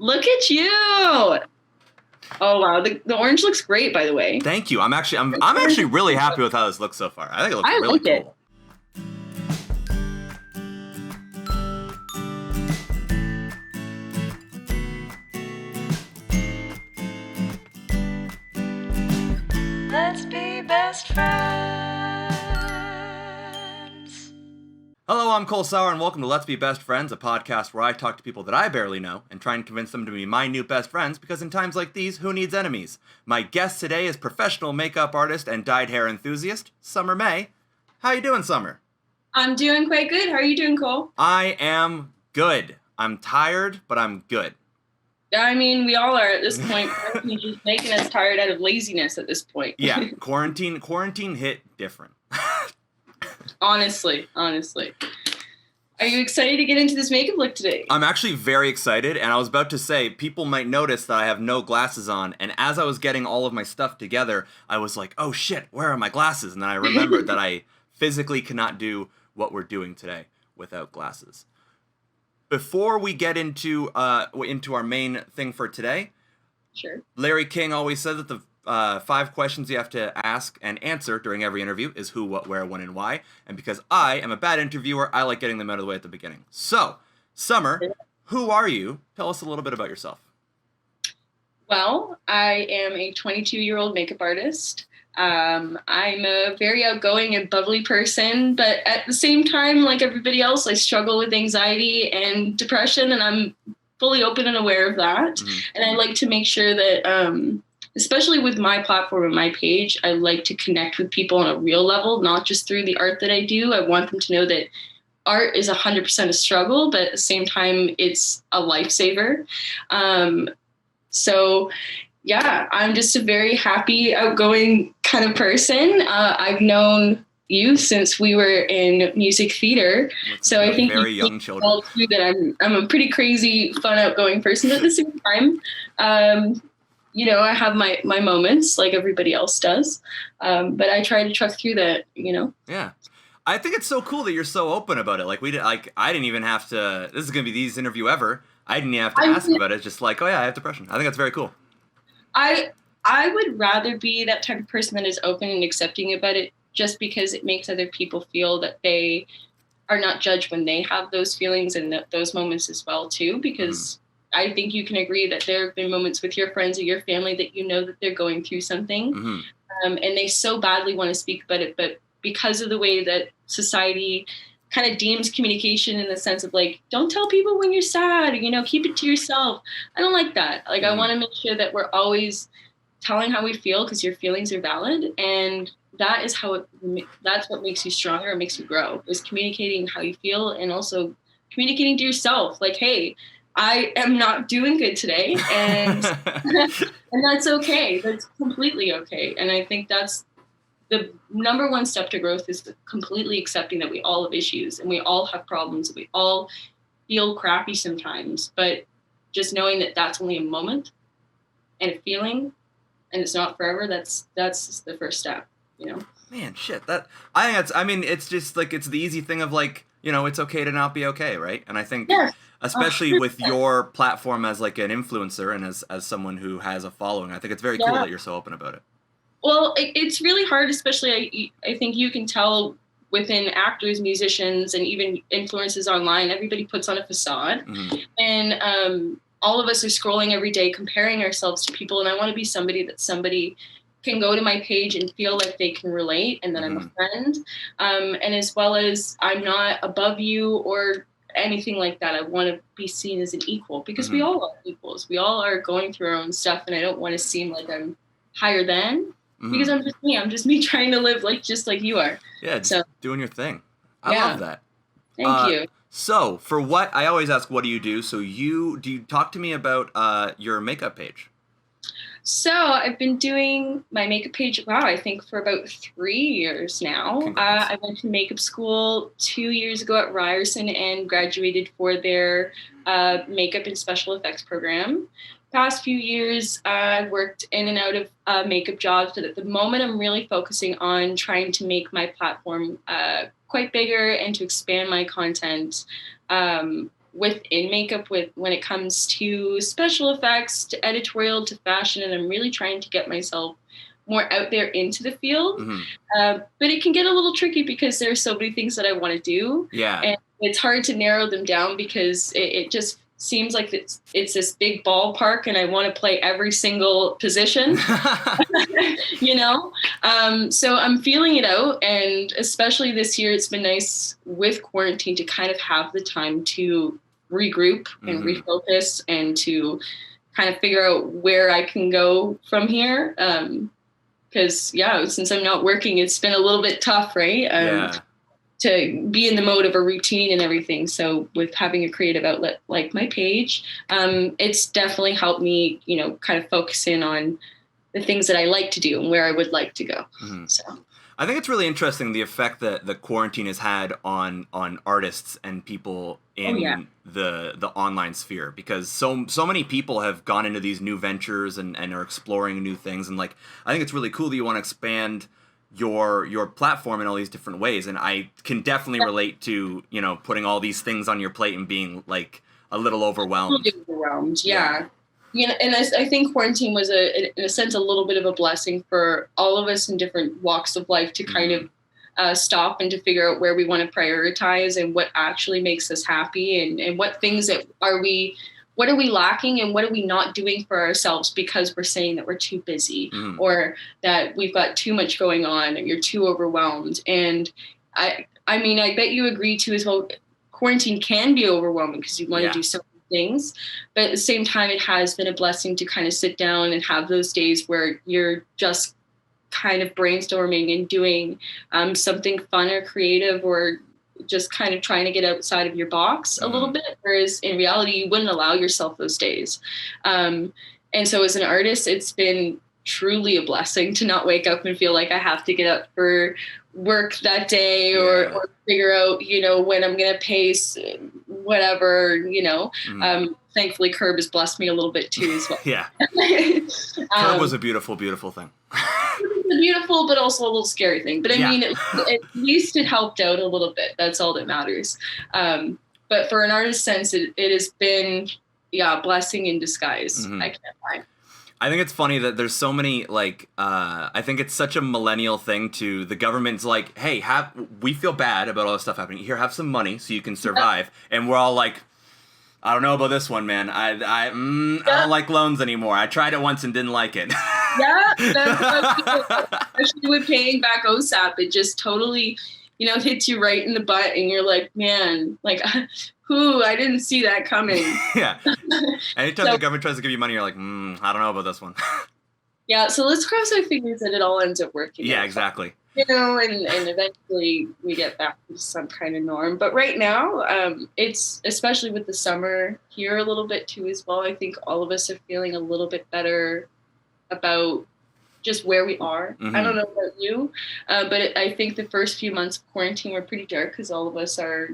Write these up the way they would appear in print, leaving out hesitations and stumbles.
Look at you. Oh wow, the orange looks great, by the way. Thank you. I'm actually really happy with how this looks so far. I think it looks really like cool. it. Let's be best friends. Hello, I'm Cole Sauer, and welcome to Let's Be Best Friends, a podcast where I talk to people that I barely know and try and convince them to be my new best friends, because in times like these, who needs enemies? My guest today is professional makeup artist and dyed hair enthusiast, Sommer May. How you doing, Sommer? I'm doing quite good. How are you doing, Cole? I am good. I'm tired, but I'm good. I mean, we all are at this point. Quarantine's just making us tired out of laziness at this point. Yeah, quarantine hit different. Honestly. Are you excited to get into this makeup look today? I'm actually very excited, and I was about to say, people might notice that I have no glasses on, and as I was getting all of my stuff together, I was like, oh shit, where are my glasses? And then I remembered that I physically cannot do what we're doing today without glasses. Before we get into our main thing for today, sure. Larry King always said that the 5 questions you have to ask and answer during every interview is who, what, where, when, and why. And because I am a bad interviewer, I like getting them out of the way at the beginning. So, Sommer, who are you? Tell us a little bit about yourself. Well, I am a 22-year-old makeup artist. I'm a very outgoing and bubbly person, but at the same time, like everybody else, I struggle with anxiety and depression, and I'm fully open and aware of that. Mm-hmm. And I like to make sure that, especially with my platform and my page, I like to connect with people on a real level, not just through the art that I do. I want them to know that art is 100% a struggle, but at the same time, it's a lifesaver. So yeah, I'm just a very happy, outgoing kind of person. I've known you since we were in music theater, so I think very young children. That I'm a pretty crazy, fun, outgoing person. But at the same time, I have my moments like everybody else does, but I try to truck through that. Yeah. I think it's so cool that you're so open about it. I didn't even have to. This is gonna be the easiest interview ever. I didn't even have to ask about it. It's just like, oh yeah, I have depression. I think that's very cool. I would rather be that type of person that is open and accepting about it, just because it makes other people feel that they are not judged when they have those feelings and those moments as well too. Because I think you can agree that there have been moments with your friends or your family that you know that they're going through something, and they so badly want to speak about it, but because of the way that society kind of deems communication in the sense of like, don't tell people when you're sad, keep it to yourself. I don't like that. Like, I want to make sure that we're always telling how we feel, because your feelings are valid. And that is that's what makes you stronger and makes you grow, is communicating how you feel, and also communicating to yourself. Like, hey, I am not doing good today. And, and that's okay. That's completely okay. And I think that's the number one step to growth, is completely accepting that we all have issues and we all have problems. We all feel crappy sometimes, but just knowing that that's only a moment and a feeling, and it's not forever. That's the first step, Man, shit. It's just like, it's the easy thing of like, it's okay to not be okay, right? And I think, especially with your platform as like an influencer and as someone who has a following, I think it's very cool that you're so open about it. Well, it's really hard, especially I think you can tell within actors, musicians, and even influencers online. Everybody puts on a facade, and all of us are scrolling every day, comparing ourselves to people. And I want to be somebody that somebody can go to my page and feel like they can relate, and that I'm a friend. And as well as I'm not above you or anything like that. I want to be seen as an equal, because we all are equals. We all are going through our own stuff, and I don't want to seem like I'm higher than. Because I'm just me. I'm just me trying to live just like you are. Yeah, just doing your thing. I love that. Thank you. So, for what I always ask, what do you do? So, do you talk to me about your makeup page? So, I've been doing my makeup page, I think for about 3 years now. I went to makeup school 2 years ago at Ryerson and graduated for their makeup and special effects program. Past few years, I've worked in and out of makeup jobs, but at the moment I'm really focusing on trying to make my platform quite bigger and to expand my content within makeup with when it comes to special effects, to editorial, to fashion, and I'm really trying to get myself more out there into the field. But it can get a little tricky because there's so many things that I want to do. Yeah. And it's hard to narrow them down because it just seems like it's this big ballpark and I want to play every single position, you know? So I'm feeling it out. And especially this year, it's been nice with quarantine to kind of have the time to regroup and refocus and to kind of figure out where I can go from here. Because, since I'm not working, it's been a little bit tough, right? To be in the mode of a routine and everything. So with having a creative outlet like my page, it's definitely helped me, kind of focus in on the things that I like to do and where I would like to go. So I think it's really interesting the effect that the quarantine has had on artists and people in the online sphere, because so many people have gone into these new ventures and are exploring new things, and like I think it's really cool that you want to expand your platform in all these different ways, and I can definitely relate to putting all these things on your plate and being like a little overwhelmed. And I think quarantine was in a sense a little bit of a blessing for all of us in different walks of life to kind of stop and to figure out where we want to prioritize and what actually makes us happy, and what things what are we lacking and what are we not doing for ourselves because we're saying that we're too busy or that we've got too much going on and you're too overwhelmed. And I mean, I bet you agree too as well. Quarantine can be overwhelming because you want to do so many things, but at the same time, it has been a blessing to kind of sit down and have those days where you're just kind of brainstorming and doing something fun or creative, or just kind of trying to get outside of your box a little bit, whereas in reality, you wouldn't allow yourself those days. And so as an artist, it's been truly a blessing to not wake up and feel like I have to get up for work that day or figure out, when I'm going to pace, whatever, thankfully Curb has blessed me a little bit too as well. Curb was a beautiful, beautiful thing. A beautiful, but also a little scary thing. But I mean, at least it helped out a little bit. That's all that matters. But for an artist's sense, it has been, a blessing in disguise. I can't lie. I think it's funny that there's so many, I think it's such a millennial thing to the government's like, hey, we feel bad about all this stuff happening. Here, have some money so you can survive. And we're all like, I don't know about this one, man. I don't like loans anymore. I tried it once and didn't like it. Especially with paying back OSAP, it just totally, hits you right in the butt, and you're like, man, like, I didn't see that coming. Anytime the government tries to give you money, you're like, I don't know about this one. So let's cross our fingers that it all ends up working. Yeah, exactly. And eventually we get back to some kind of norm. But right now, it's, especially with the summer here a little bit too as well, I think all of us are feeling a little bit better about just where we are. I don't know about you, but I think the first few months of quarantine were pretty dark because all of us are,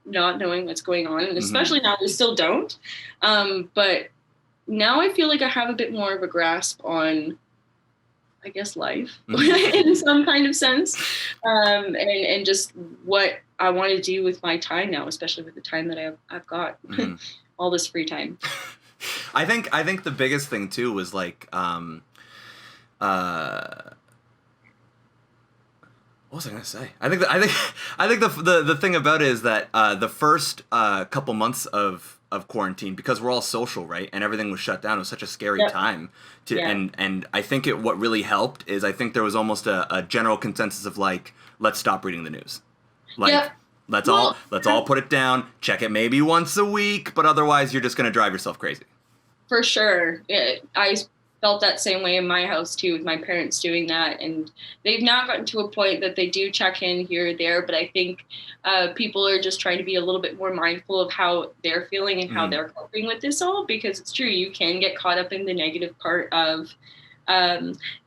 not knowing what's going on. And especially now we still don't. But now I feel like I have a bit more of a grasp on, I guess, life in some kind of sense, and just what I want to do with my time now, especially with the time that I've got all this free time. I think the biggest thing too was like, what was I gonna say? I think the thing about it is that the first couple months of quarantine, because we're all social, right, and everything was shut down, it was such a scary time and I think what really helped is I think there was almost a general consensus of like, let's stop reading the news, like let's all put it down, check it maybe once a week, but otherwise you're just gonna drive yourself crazy. For sure. I felt that same way in my house too, with my parents doing that, and they've now gotten to a point that they do check in here or there, but I think people are just trying to be a little bit more mindful of how they're feeling and how they're coping with this all, because it's true, you can get caught up in the negative part of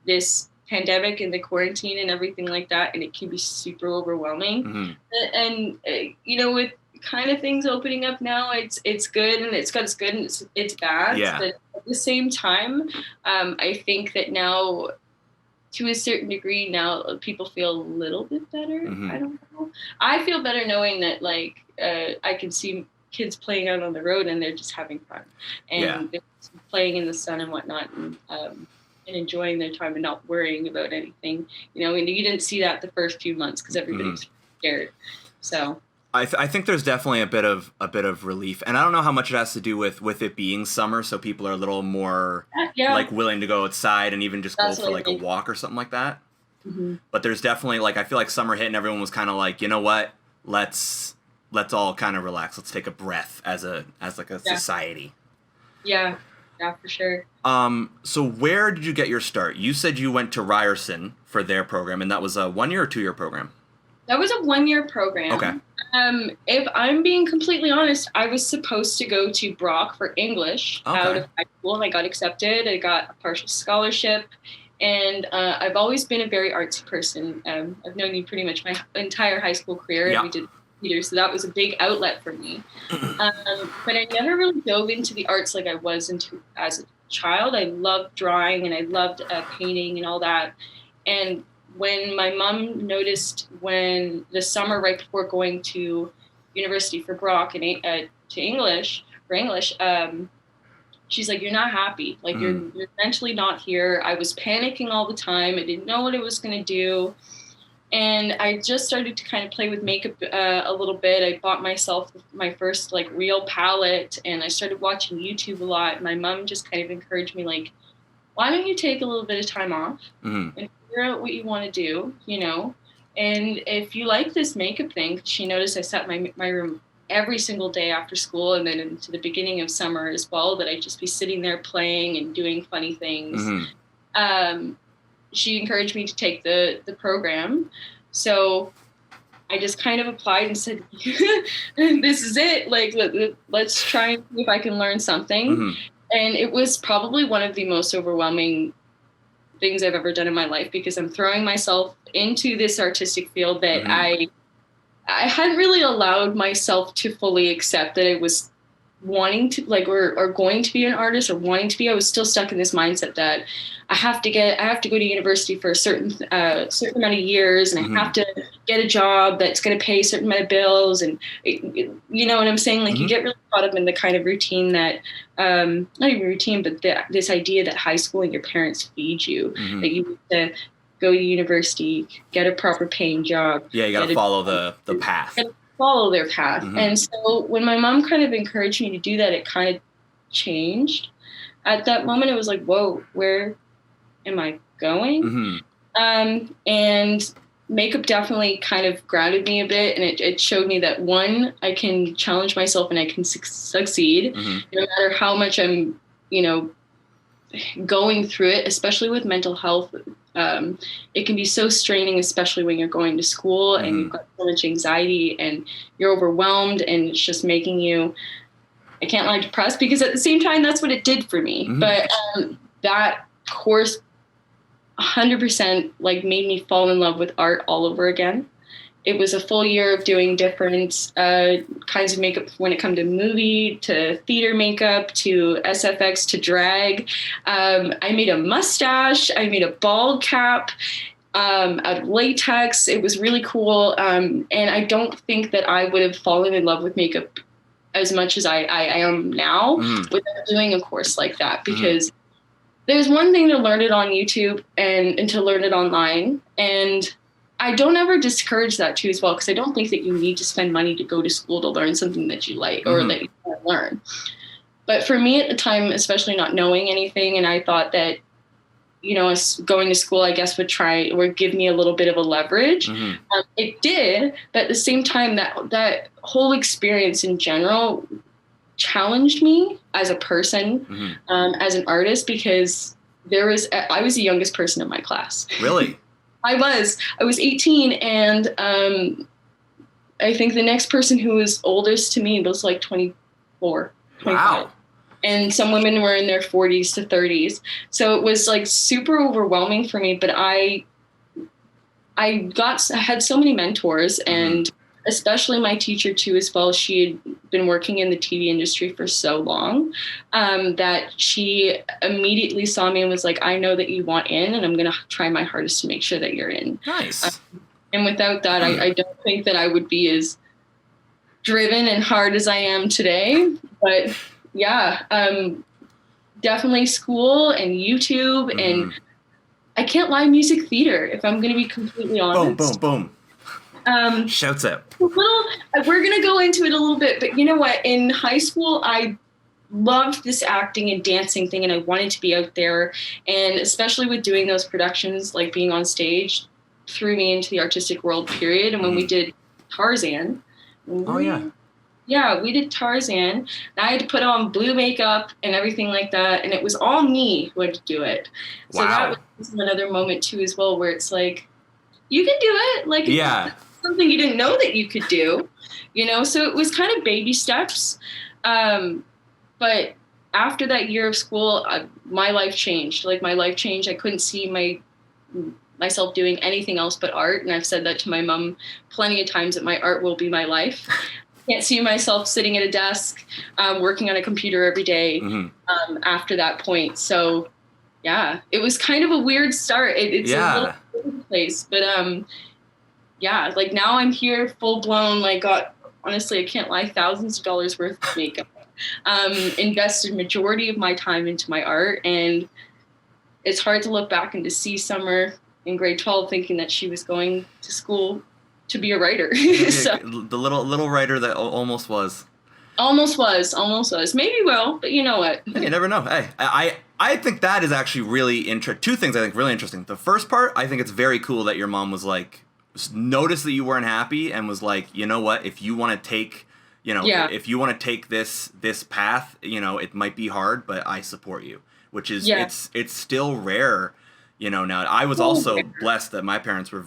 this pandemic and the quarantine and everything like that, and it can be super overwhelming. And with kind of things opening up now, it's good, and it's got its good and it's bad. But at the same time, I think that now, to a certain degree, now people feel a little bit better. I don't know. I feel better knowing that, like, I can see kids playing out on the road and they're just having fun and they're playing in the sun and whatnot, and enjoying their time and not worrying about anything, and you didn't see that the first few months because everybody's scared. So I think there's definitely a bit of relief, and I don't know how much it has to do with it being summer, so people are a little more like willing to go outside and even just go for like a walk or something like that. But there's definitely like, I feel like summer hit and everyone was kind of like, you know what, let's all kind of relax, let's take a breath as a society. Yeah, for sure. So where did you get your start? You said you went to Ryerson for their program, and that was a 1 year or 2 year program? That was a 1 year program. Okay. If I'm being completely honest, I was supposed to go to Brock for English out of high school, and I got accepted. I got a partial scholarship, and I've always been a very artsy person. I've known you pretty much my entire high school career, and we did theater, so that was a big outlet for me. But I never really dove into the arts like I was into as a child. I loved drawing, and I loved painting and all that. And when my mom noticed when the summer right before going to university for Brock and to English, she's like, "You're not happy. Like you're mentally not here." I was panicking all the time. I didn't know what I was going to do. And I just started to kind of play with makeup a little bit. I bought myself my first like real palette, and I started watching YouTube a lot. My mom just kind of encouraged me, like, why don't you take a little bit of time off and figure out what you want to do, And if you like this makeup thing, she noticed I sat in my room every single day after school, and then into the beginning of summer as well, that I'd just be sitting there playing and doing funny things. She encouraged me to take the program. So I just kind of applied and said, this is it. Like, let's try and see if I can learn something. And it was probably one of the most overwhelming things I've ever done in my life, because I'm throwing myself into this artistic field that I hadn't really allowed myself to fully accept that I was wanting to, like, or going to be an artist or wanting to be. I was still stuck in this mindset that I have to go to university for a certain amount of years, and I have to get a job that's going to pay a certain amount of bills, and you know what I'm saying? Like you get really caught up in the kind of routine that, not even routine, but this idea that high school and your parents feed you, that you need to go to university, get a proper paying job. Yeah, you got to follow the path. Follow their path. And so when my mom kind of encouraged me to do that, it kind of changed. At that moment, it was like, whoa, where am I going? And makeup definitely kind of grounded me a bit, and it showed me that, one, I can challenge myself and I can succeed, no matter how much I'm, going through it, especially with mental health. It can be so straining, especially when you're going to school and you've got so much anxiety and you're overwhelmed, and it's just making you, I can't lie, depressed, because at the same time, that's what it did for me. But that course 100% like made me fall in love with art all over again. It was a full year of doing different kinds of makeup, when it comes to movie, to theater makeup, to SFX, to drag. I made a mustache. I made a bald cap out of latex. It was really cool. And I don't think that I would have fallen in love with makeup as much as I am now without doing a course like that, because there's one thing to learn it on YouTube and to learn it online. And I don't ever discourage that too as well, because I don't think that you need to spend money to go to school to learn something that you like or that you want to learn. But for me at the time, especially not knowing anything, and I thought that, going to school, I guess, would give me a little bit of a leverage. It did, but at the same time, that whole experience in general challenged me as a person, as an artist, because I was the youngest person in my class. Really? I was 18, and I think the next person who was oldest to me was like 24, 25. Wow. And some women were in their 40s to 30s. So it was like super overwhelming for me, but I had so many mentors, and especially my teacher too as well. She had been working in the TV industry for so long that she immediately saw me and was like, I know that you want in, and I'm going to try my hardest to make sure that you're in. Nice. And without that, I don't think that I would be as driven and hard as I am today. But yeah, definitely school and YouTube, and I can't lie, music theater, if I'm going to be completely honest. Boom, boom, boom. Shouts out. We're going to go into it a little bit, but you know what? In high school, I loved this acting and dancing thing, and I wanted to be out there. And especially with doing those productions, like being on stage, threw me into the artistic world, period. And when we did Tarzan. Oh, yeah. Yeah, we did Tarzan. And I had to put on blue makeup and everything like that. And it was all me who had to do it. So that was another moment, too, as well, where it's like, you can do it. Like, it's something you didn't know that you could do, you know? So it was kind of baby steps. But after that year of school, my life changed. Like, my life changed. I couldn't see myself doing anything else but art. And I've said that to my mom plenty of times, that my art will be my life. Can't see myself sitting at a desk, working on a computer every day after that point. So, yeah, it was kind of a weird start. It's a little weird place, but yeah, like now I'm here full blown. Like, honestly, I can't lie, thousands of dollars worth of makeup. Invested majority of my time into my art, and it's hard to look back and to see Summer in grade 12 thinking that she was going to school to be a writer. So, the little writer that almost was. Almost was. Maybe will, but you know what? You never know. Hey, I think that is actually really interesting. Two things I think really interesting. The first part, I think it's very cool that your mom was like, noticed that you weren't happy and was like, you know what, if you want to take, if you want to take this path, it might be hard, but I support you, which is, it's still rare, now. I was also blessed that my parents were,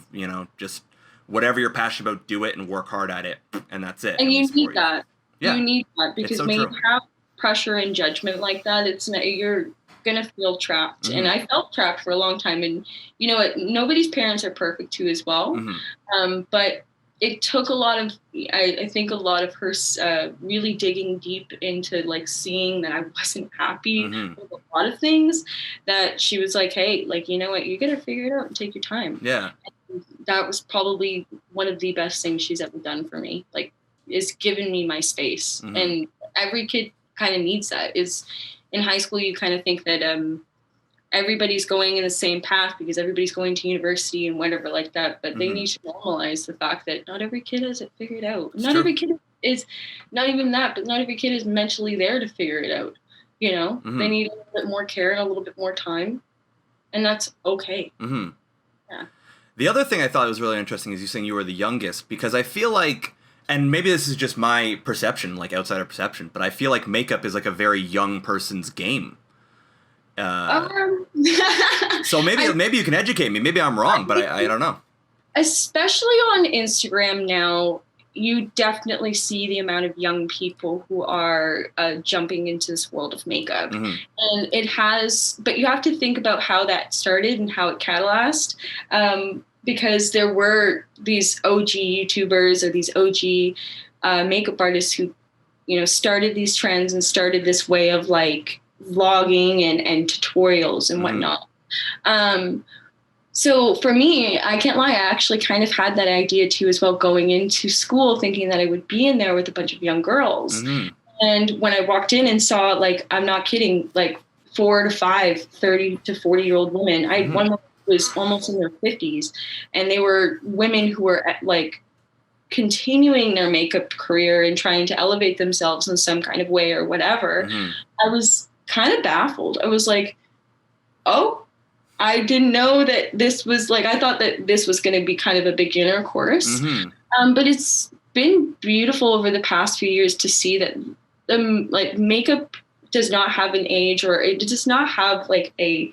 just whatever you're passionate about, do it and work hard at it, and that's it. And you need that. Yeah. You need that, because when you have pressure and judgment like that, you're gonna feel trapped. And I felt trapped for a long time. And you know what? Nobody's parents are perfect too, as well. But it took a lot of, I think, a lot of her really digging deep into like seeing that I wasn't happy with a lot of things. That she was like, "Hey, like, you know what? You gotta figure it out and take your time." Yeah. And that was probably one of the best things she's ever done for me. Like, is giving me my space. And every kid kind of needs that. Is in high school, you kind of think that everybody's going in the same path because everybody's going to university and whatever like that. But they need to normalize the fact that not every kid has it figured out. Every kid is, not even that, but not every kid is mentally there to figure it out. They need a little bit more care and a little bit more time. And that's okay. Yeah. The other thing I thought was really interesting is you saying you were the youngest, because I feel like, and maybe this is just my perception, like outsider perception, but I feel like makeup is like a very young person's game. So maybe you can educate me. Maybe I'm wrong, but I don't know. Especially on Instagram now, you definitely see the amount of young people who are jumping into this world of makeup. And it has, but you have to think about how that started and how it catalyzed. Because there were these OG YouTubers or these OG makeup artists who, started these trends and started this way of like vlogging and tutorials and whatnot. So for me, I can't lie, I actually kind of had that idea too as well, going into school, thinking that I would be in there with a bunch of young girls. And when I walked in and saw, like, I'm not kidding, like 4 to 5, 30 to 40-year-old women. I had one was almost in their 50s, and they were women who were like continuing their makeup career and trying to elevate themselves in some kind of way or whatever. I was kind of baffled. I was like, oh, I didn't know that this was like, I thought that this was going to be kind of a beginner course. But it's been beautiful over the past few years to see that like makeup does not have an age, or it does not have like a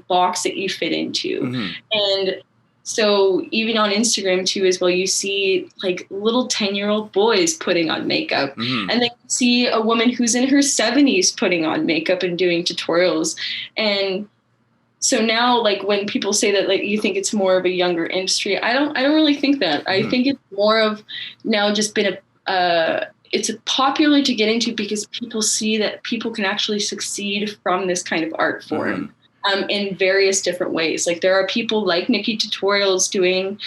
box that you fit into. And so even on Instagram too as well, you see like little 10-year-old boys putting on makeup, and then you see a woman who's in her 70s putting on makeup and doing tutorials. And so now, like, when people say that, like, you think it's more of a younger industry, I don't really think that. I think it's more of now just been it's popular to get into because people see that people can actually succeed from this kind of art form. In various different ways. Like, there are people like Nikki Tutorials doing,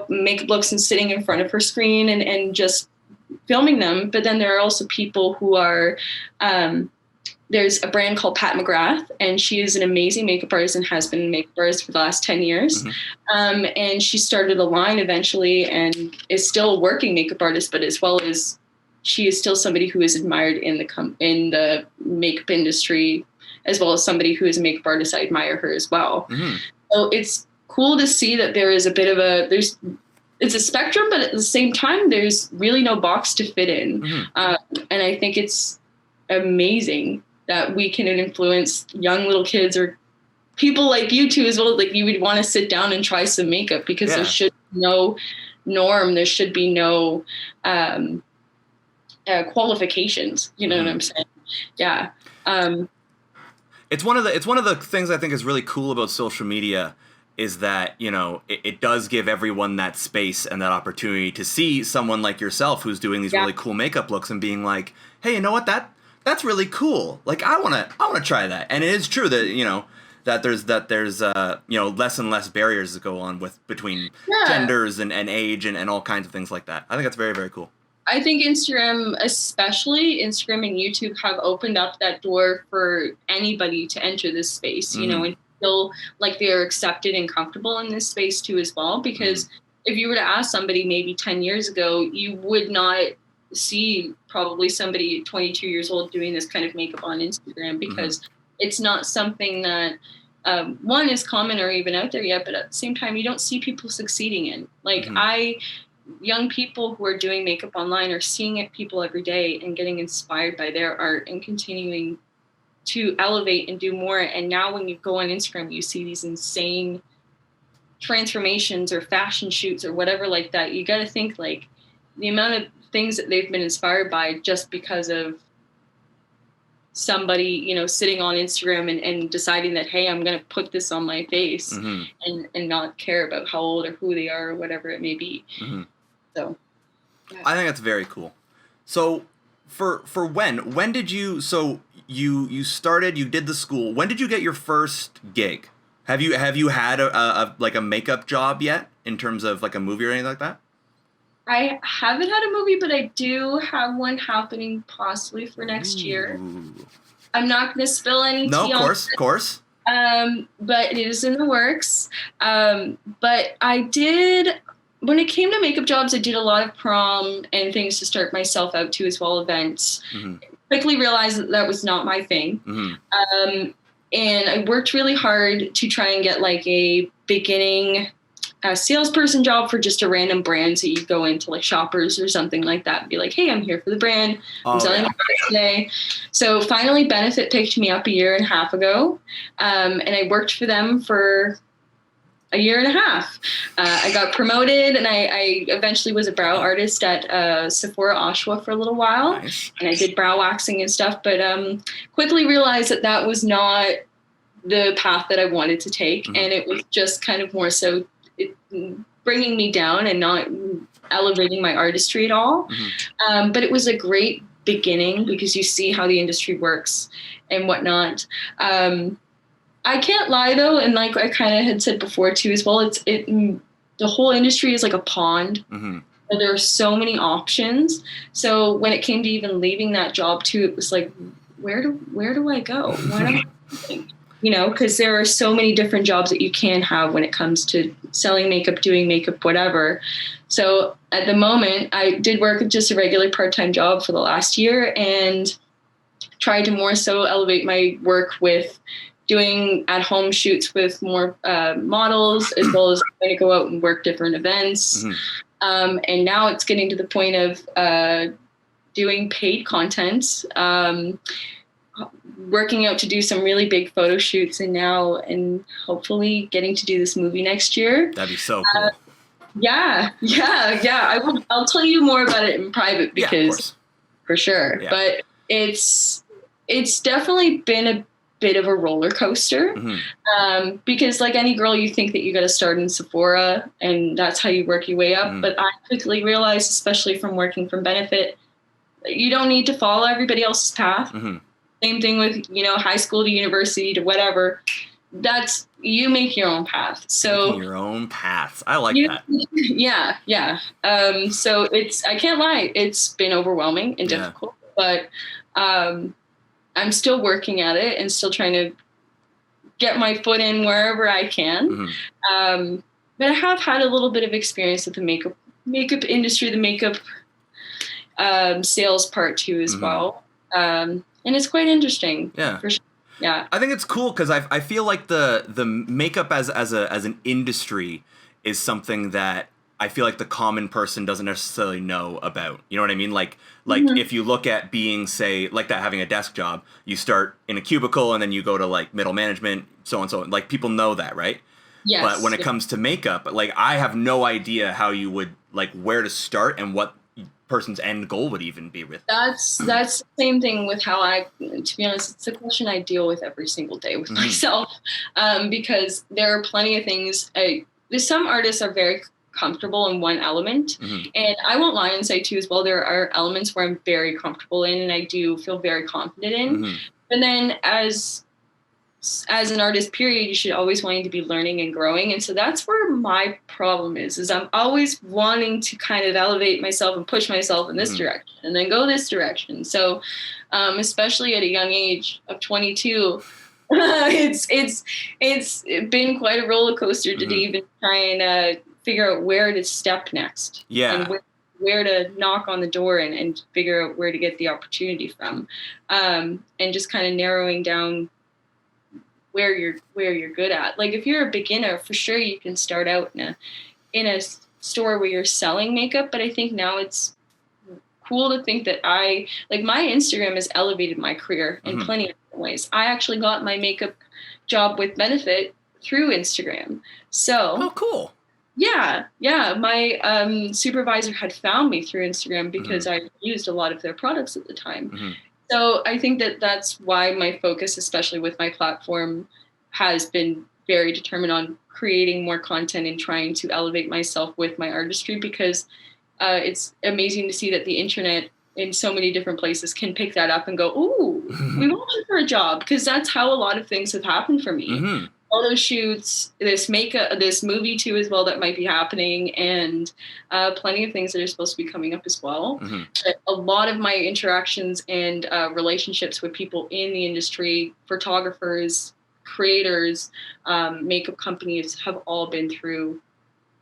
makeup looks and sitting in front of her screen and just filming them. But then there are also people who are, there's a brand called Pat McGrath, and she is an amazing makeup artist and has been a makeup artist for the last 10 years. And she started a line eventually and is still a working makeup artist, but as well as she is still somebody who is admired in the makeup industry, as well as somebody who is a makeup artist. I admire her as well. So it's cool to see that there is a bit of it's a spectrum, but at the same time, there's really no box to fit in. And I think it's amazing that we can influence young little kids or people like you too as well. Like you would want to sit down and try some makeup, because there should be no norm. There should be no qualifications. You know what I'm saying? Yeah. It's one of the things I think is really cool about social media is that, you know, it does give everyone that space and that opportunity to see someone like yourself who's doing these really cool makeup looks and being like, hey, you know what, that's really cool. Like I wanna try that. And it is true that, you know, that there's you know, less and less barriers that go on between genders and age and all kinds of things like that. I think that's very, very cool. I think Instagram, especially Instagram and YouTube, have opened up that door for anybody to enter this space, you know, and feel like they're accepted and comfortable in this space too as well. Because if you were to ask somebody maybe 10 years ago, you would not see probably somebody 22 years old doing this kind of makeup on Instagram, because it's not something that one is common or even out there yet, but at the same time, you don't see people succeeding in. Like young people who are doing makeup online are seeing it people every day and getting inspired by their art and continuing to elevate and do more. And now when you go on Instagram, you see these insane transformations or fashion shoots or whatever like that. You got to think like the amount of things that they've been inspired by just because of somebody, you know, sitting on Instagram and deciding that, hey, I'm going to put this on my face and not care about how old or who they are or whatever it may be. So yeah. I think that's very cool. So for when did you, so you started, you did the school, when did you get your first gig? Have you had a like a makeup job yet in terms of like a movie or anything like that? I haven't had a movie, but I do have one happening possibly for next year. I'm not going to spill any tea on it. No, of course. But it is in the works. But I did, when it came to makeup jobs, I did a lot of prom and things to start myself out to as well, events. Quickly realized that was not my thing. And I worked really hard to try and get like a beginning salesperson job for just a random brand. So you go into like Shoppers or something like that and be like, hey, I'm here for the brand. I'm selling my product today. So finally Benefit picked me up a year and a half ago. And I worked for them for a year and a half. I got promoted and I eventually was a brow artist at Sephora Oshawa for a little while. Nice. And I did brow waxing and stuff, but quickly realized that was not the path that I wanted to take. And it was just kind of more so bringing me down and not elevating my artistry at all. But it was a great beginning because you see how the industry works and whatnot. I can't lie though, and like I kind of had said before too as well, the whole industry is like a pond. There are so many options. So when it came to even leaving that job too, it was like, where do I go? What am I doing? You know, because there are so many different jobs that you can have when it comes to selling makeup, doing makeup, whatever. So at the moment, I did work at just a regular part-time job for the last year and tried to more so elevate my work with doing at-home shoots with more models, as well as going to go out and work different events. And now it's getting to the point of doing paid content, working out to do some really big photo shoots and hopefully getting to do this movie next year. That'd be so cool. Yeah. I'll tell you more about it in private because for sure. Yeah. But it's definitely been a bit of a roller coaster because like any girl, you think that you got to start in Sephora and that's how you work your way up. But I quickly realized, especially from working from Benefit, you don't need to follow everybody else's path. Same thing with, you know, high school to university to whatever. that's, you make your own path. So Making your own paths. I like that. Yeah. So I can't lie, it's been overwhelming and difficult, but I'm still working at it and still trying to get my foot in wherever I can. But I have had a little bit of experience with the makeup industry, the makeup sales part too as well. And it's quite interesting. Yeah. For sure. Yeah. I think it's cool because I feel like the makeup as an industry is something that I feel like the common person doesn't necessarily know about. You know what I mean? Like if you look at being, say, like that, having a desk job, you start in a cubicle and then you go to like middle management, so on, so on. Like people know that, right? Yes. But when it comes to makeup, like I have no idea how you would, like, where to start and what person's end goal would even be with. That's the same thing with how to be honest, it's a question I deal with every single day with myself, because there are plenty of things. Some artists are very comfortable in one element, and I won't lie and say too as well, there are elements where I'm very comfortable in and I do feel very confident in. And then as an artist period, you should always wanting to be learning and growing. And so that's where my problem is I'm always wanting to kind of elevate myself and push myself in this direction and then go this direction. So especially at a young age of 22, it's been quite a roller coaster to even try and figure out where to step next. Yeah. And where to knock on the door and figure out where to get the opportunity from. And just kind of narrowing down where you're good at. Like if you're a beginner, for sure you can start out in a store where you're selling makeup, but I think now it's cool to think that my Instagram has elevated my career in plenty of different ways. I actually got my makeup job with benefit through Instagram. So oh, cool. Yeah. My supervisor had found me through Instagram because I used a lot of their products at the time. So I think that that's why my focus, especially with my platform, has been very determined on creating more content and trying to elevate myself with my artistry, because it's amazing to see that the internet in so many different places can pick that up and go, ooh, we want you for a job, because that's how a lot of things have happened for me. Photo shoots, this movie too as well that might be happening, and plenty of things that are supposed to be coming up as well. But a lot of my interactions and relationships with people in the industry, photographers, creators, makeup companies, have all been through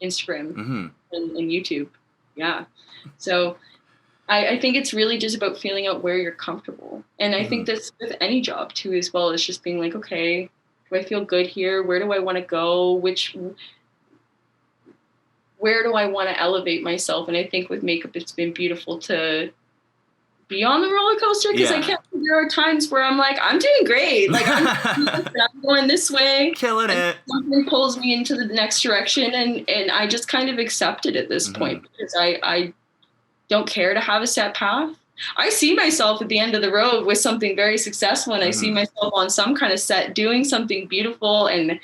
Instagram and YouTube. Yeah. So I think it's really just about feeling out where you're comfortable. And I think that's with any job too as well. It's just being like, okay, do I feel good here? Where do I want to go? Where do I want to elevate myself? And I think with makeup, it's been beautiful to be on the roller coaster, because there are times where I'm like, I'm doing great. Like I'm going this way. Killing it. Something pulls me into the next direction. And I just kind of accept it at this point, because I don't care to have a set path. I see myself at the end of the road with something very successful, and I see myself on some kind of set doing something beautiful and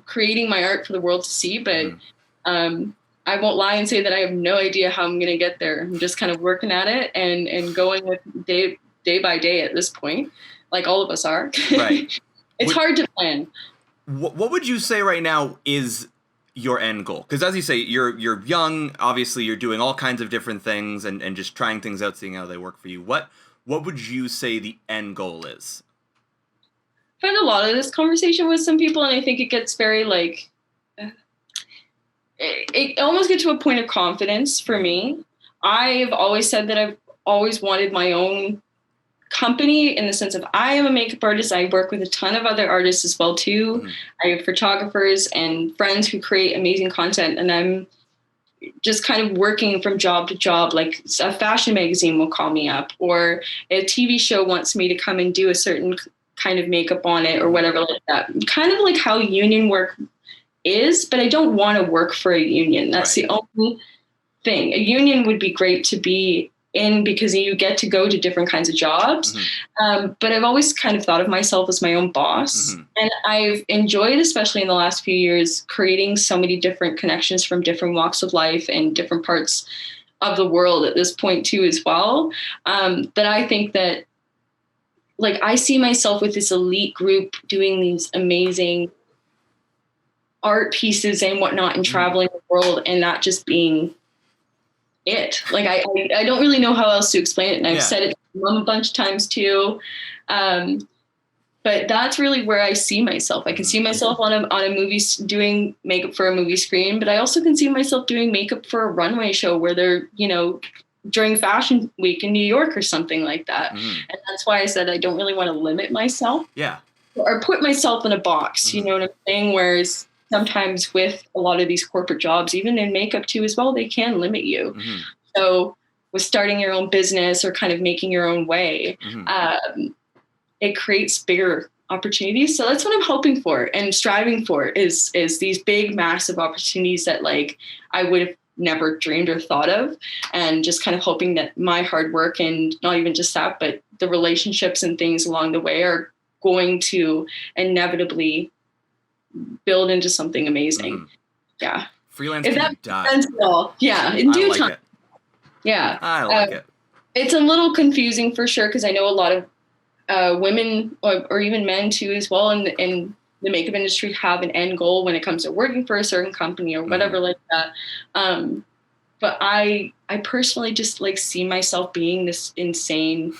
creating my art for the world to see. But I won't lie and say that I have no idea how I'm going to get there. I'm just kind of working at it and going with day by day at this point, like all of us are. Right. It's hard to plan. What would you say right now is your end goal? Because as you say, you're young, obviously you're doing all kinds of different things and just trying things out, seeing how they work for you. What would you say the end goal is? I've had a lot of this conversation with some people, and I think it gets very like, it almost gets to a point of confidence for me. I've always said that I've always wanted my own company, in the sense of I am a makeup artist. I work with a ton of other artists as well too. I have photographers and friends who create amazing content, and I'm just kind of working from job to job. Like a fashion magazine will call me up, or a TV show wants me to come and do a certain kind of makeup on it or whatever like that. Kind of like how union work is, but I don't want to work for a union. That's the only thing. A union would be great to be in, because you get to go to different kinds of jobs. But I've always kind of thought of myself as my own boss. And I've enjoyed, especially in the last few years, creating so many different connections from different walks of life and different parts of the world at this point too as well. That I think that like I see myself with this elite group doing these amazing art pieces and whatnot and traveling the world, and that just being it. Like I don't really know how else to explain it, and I've said it to my mom a bunch of times too. But that's really where I see myself. I can see myself on a movie doing makeup for a movie screen, but I also can see myself doing makeup for a runway show where they're, you know, during Fashion Week in New York or something like that. And that's why I said I don't really want to limit myself. Yeah. Or put myself in a box, you know what I'm saying? Whereas sometimes with a lot of these corporate jobs, even in makeup too as well, they can limit you. So with starting your own business or kind of making your own way, it creates bigger opportunities. So that's what I'm hoping for and striving for is these big, massive opportunities that like I would have never dreamed or thought of, and just kind of hoping that my hard work and not even just that, but the relationships and things along the way are going to inevitably build into something amazing. Yeah. Freelance If can that makes die. sense at all. Yeah. In due time. It. Yeah. I like it. It's a little confusing for sure, because I know a lot of women or even men too as well in the makeup industry have an end goal when it comes to working for a certain company or whatever like that. But I personally just like see myself being this insane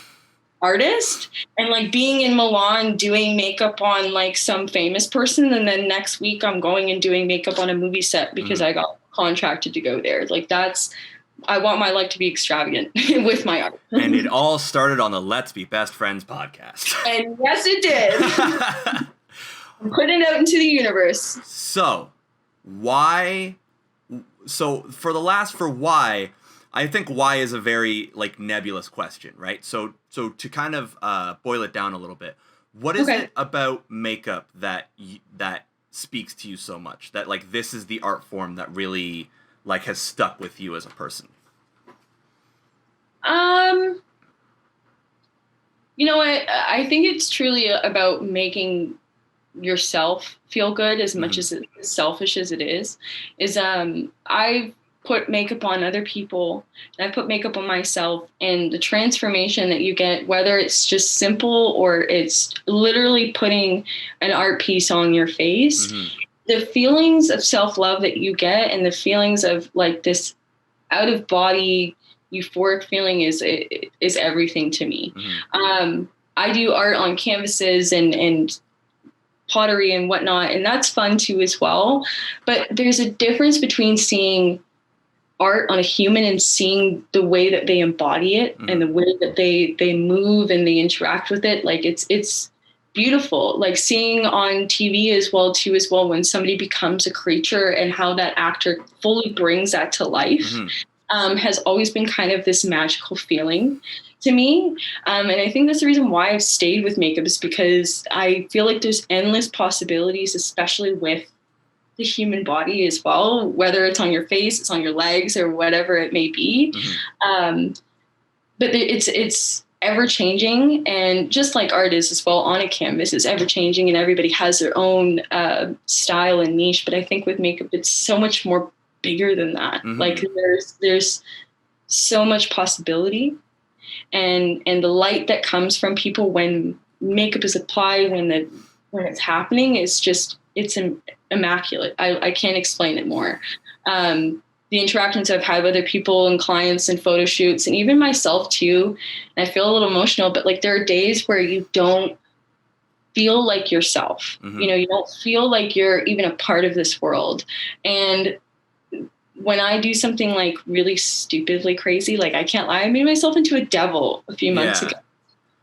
artist and like being in Milan doing makeup on like some famous person, and then next week I'm going and doing makeup on a movie set because I got contracted to go there. Like I want my life to be extravagant with my art. And it all started on the Let's Be Best Friends podcast. And yes, it did. I'm putting it out into the universe. So, why? So, for why, I think why is a very, like, nebulous question, right? So to kind of boil it down a little bit, what is it about makeup that speaks to you so much? That, like, this is the art form that really, like, has stuck with you as a person? You know what? I think it's truly about making yourself feel good as much as selfish as it is I've put makeup on other people and I put makeup on myself, and the transformation that you get, whether it's just simple or it's literally putting an art piece on your face, the feelings of self-love that you get and the feelings of like this out of body euphoric feeling is everything to me. I do art on canvases and pottery and whatnot, and that's fun too as well. But there's a difference between seeing art on a human and seeing the way that they embody it and the way that they move and they interact with it. Like it's beautiful. Like seeing on TV as well when somebody becomes a creature and how that actor fully brings that to life has always been kind of this magical feeling to me. And I think that's the reason why I've stayed with makeup, is because I feel like there's endless possibilities, especially with the human body as well, whether it's on your face, it's on your legs, or whatever it may be. But it's ever changing, and just like art is as well on a canvas, is ever changing, and everybody has their own style and niche. But I think with makeup, it's so much more bigger than that. Like there's so much possibility, and the light that comes from people when makeup is applied, when it's happening, is just, it's immaculate. I can't explain it more. The interactions I've had with other people and clients and photo shoots, and even myself too, and I feel a little emotional, but like there are days where you don't feel like yourself. You know, you don't feel like you're even a part of this world. And when I do something like really stupidly crazy, like I can't lie, I made myself into a devil a few months ago.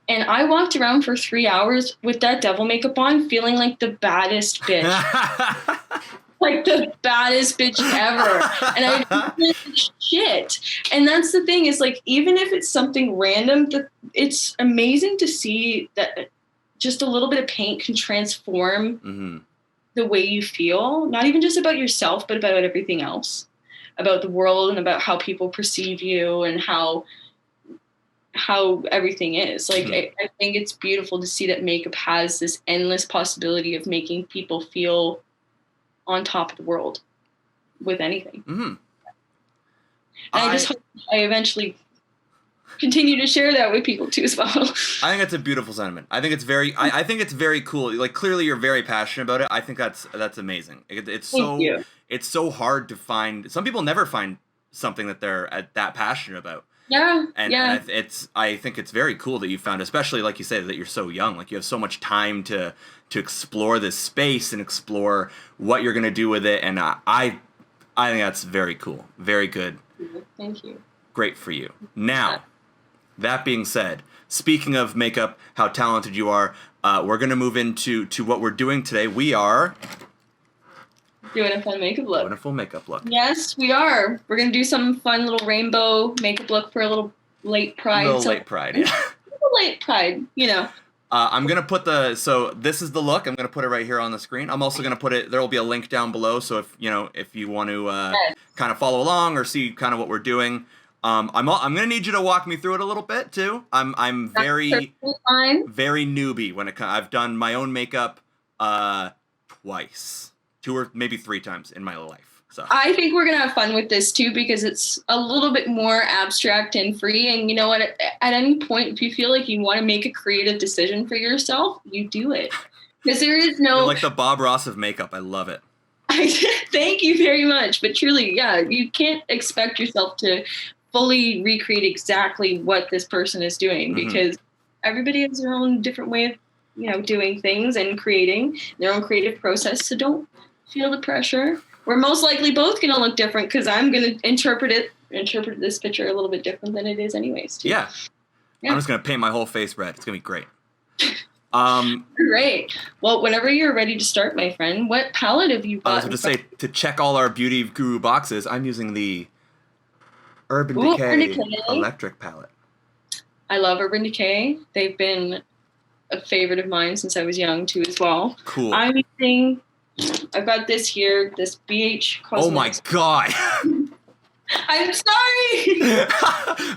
And I walked around for 3 hours with that devil makeup on, feeling like the baddest bitch. Like the baddest bitch ever. And I didn't feel like shit. And that's the thing, is like, even if it's something random, it's amazing to see that just a little bit of paint can transform the way you feel, not even just about yourself, but about everything else, about the world and about how people perceive you and how everything is. Like, I think it's beautiful to see that makeup has this endless possibility of making people feel on top of the world with anything. And I just hope I eventually continue to share that with people too as well. I think that's a beautiful sentiment. I think it's very. I think it's very cool. Like clearly, you're very passionate about it. I think that's amazing. It's so. Thank you. It's so hard to find. Some people never find something that they're that passionate about. Yeah. And I think it's very cool that you found, especially like you say, that you're so young. Like you have so much time to explore this space and explore what you're gonna do with it. And I think that's very cool. Very good. Thank you. Great for you. Now, that being said, speaking of makeup, how talented you are, we're gonna move into what we're doing today. We are doing a fun makeup look. doing a full makeup look. Yes, we are. We're gonna do some fun little rainbow makeup look for a little late pride. Late pride, yeah. Late pride, you know. I'm gonna put so this is the look. I'm gonna put it right here on the screen. I'm also gonna put it. There will be a link down below. So if you want to kind of follow along or see kind of what we're doing, I'm gonna need you to walk me through it a little bit too. I'm very newbie when it comes. I've done my own makeup twice. 2 or maybe 3 times in my life. So I think we're gonna have fun with this too because it's a little bit more abstract and free. And you know what? At any point, if you feel like you want to make a creative decision for yourself, you do it. Because there is no. You're like the Bob Ross of makeup. I love it. Thank you very much. But truly, yeah, you can't expect yourself to fully recreate exactly what this person is doing because everybody has their own different way of doing things and creating their own creative process. So don't feel the pressure. We're most likely both going to look different because I'm going to interpret this picture a little bit different than it is anyways too. Yeah. I'm just going to paint my whole face red. It's going to be great. Great. Well, whenever you're ready to start, my friend, what palette have you got? I was going to say, to check all our Beauty Guru boxes, I'm using the Urban Decay Electric palette. I love Urban Decay. They've been a favorite of mine since I was young too as well. Cool. I've got this here, this BH Cosmetics. Oh my god. I'm sorry.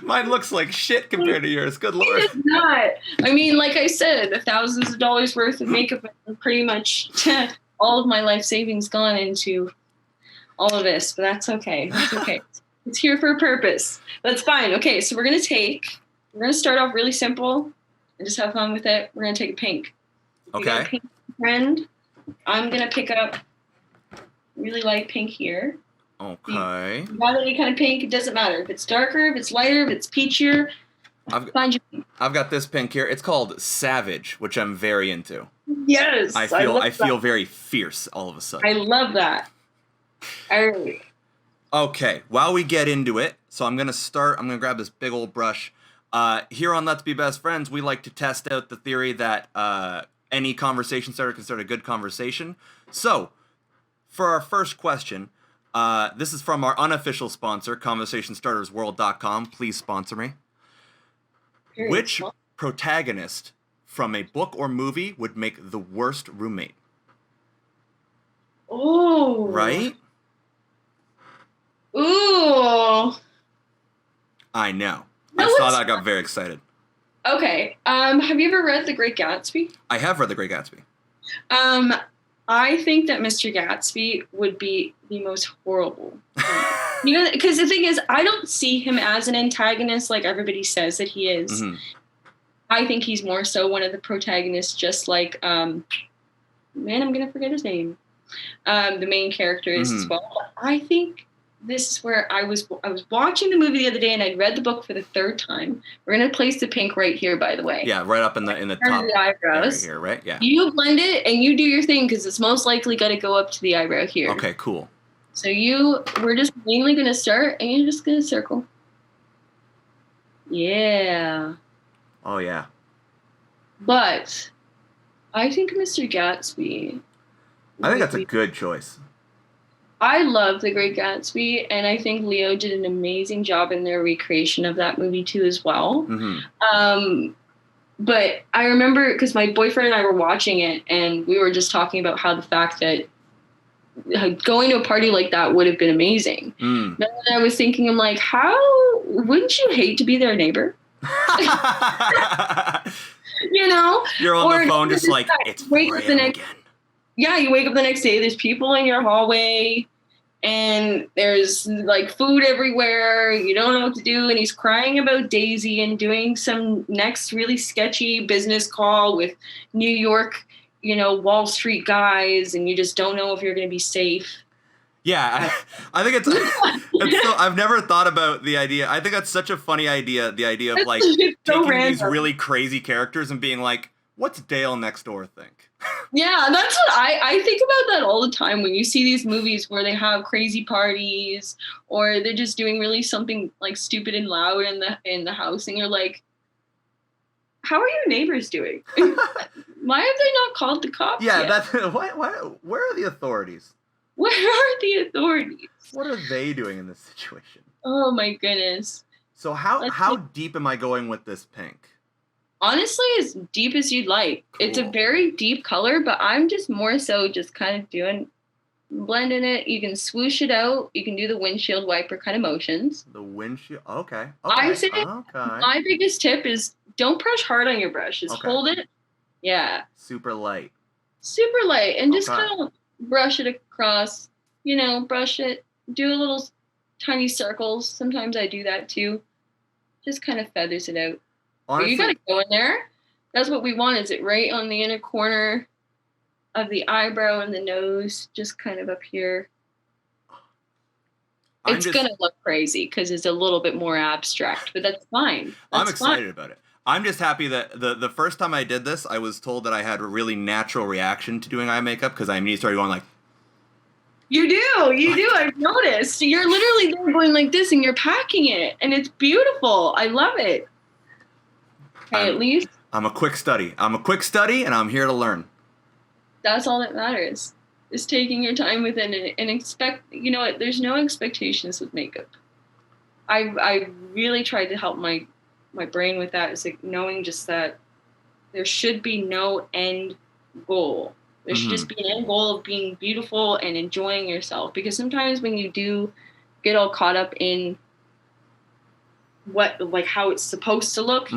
Mine looks like shit compared to yours. Good lord. It is not. I mean, like I said, thousands of dollars worth of makeup and pretty much all of my life savings gone into all of this, but that's okay. That's okay. It's here for a purpose. That's fine. Okay, so we're gonna start off really simple and just have fun with it. We're gonna take a pink. Okay. Pink friend. I'm going to pick up really light pink here. Okay. Not any kind of pink. It doesn't matter. If it's darker, if it's lighter, if it's peachier, find your pink. I've got this pink here. It's called Savage, which I'm very into. Yes. I feel very fierce all of a sudden. I love that. Okay. While we get into it, so I'm going to grab this big old brush. Here on Let's Be Best Friends, we like to test out the theory that any conversation starter can start a good conversation. So, for our first question, this is from our unofficial sponsor, ConversationStartersWorld.com. Please sponsor me. Which protagonist from a book or movie would make the worst roommate? Oh. Right? Ooh. I know. I saw that. I got very excited. Okay. Have you ever read The Great Gatsby? I have read The Great Gatsby. I think that Mr. Gatsby would be the most horrible. Because the thing is, I don't see him as an antagonist like everybody says that he is. Mm-hmm. I think he's more so one of the protagonists, just like, I'm going to forget his name. The main character is as well. But I think this is where I was watching the movie the other day and I'd read the book for the 3rd time. We're going to place the pink right here, by the way. Yeah, right up in the top the eyebrows here, right? Yeah. You blend it and you do your thing because it's most likely got to go up to the eyebrow here. Okay, cool. So we're just mainly going to start and you're just going to circle. Yeah. Oh, yeah. But I think Mr. Gatsby. I think that's a good choice. I love The Great Gatsby, and I think Leo did an amazing job in their recreation of that movie too as well. Mm-hmm. But I remember because my boyfriend and I were watching it, and we were just talking about how the fact that going to a party like that would have been amazing. And I was thinking, I'm like, how wouldn't you hate to be their neighbor? You're on the phone just like, it's 4 a.m. again. Yeah, you wake up the next day, there's people in your hallway, and there's like food everywhere. You don't know what to do. And he's crying about Daisy and doing some next really sketchy business call with New York, Wall Street guys. And you just don't know if you're going to be safe. Yeah, I think it's so, I've never thought about the idea. I think that's such a funny idea. The idea of like taking these really crazy characters and being like, what's Dale next door think? Yeah, that's what I think about that all the time when you see these movies where they have crazy parties or they're just doing really something like stupid and loud in the house, and you're like, how are your neighbors doing? Why have they not called the cops? Yeah, yet? that's where are the authorities? Where are the authorities? What are they doing in this situation? Oh my goodness. So how deep am I going with this pink? Honestly, as deep as you'd like. Cool. It's a very deep color, but I'm just more so just kind of blending it. You can swoosh it out. You can do the windshield wiper kind of motions. The windshield, okay. I say my biggest tip is don't brush hard on your brush. Just hold it. Yeah. Super light. Super light. And just kind of brush it across, brush it. Do a little tiny circles. Sometimes I do that too. Just kind of feathers it out. Honestly, you gotta go in there. That's what we want. Is it right on the inner corner of the eyebrow and the nose, just kind of up here. It's gonna look crazy because it's a little bit more abstract, but that's fine. I'm excited about it. I'm just happy that the first time I did this, I was told that I had a really natural reaction to doing eye makeup because I immediately started going like. You do. I've noticed. You're literally there going like this, and you're packing it, and it's beautiful. I love it. Okay, at least I'm a quick study, and I'm here to learn. That's all that matters. Is taking your time with it and expect. You know what? There's no expectations with makeup. I really tried to help my brain with that. Is like knowing just that there should be no end goal. There should just be an end goal of being beautiful and enjoying yourself. Because sometimes when you do get all caught up in how it's supposed to look,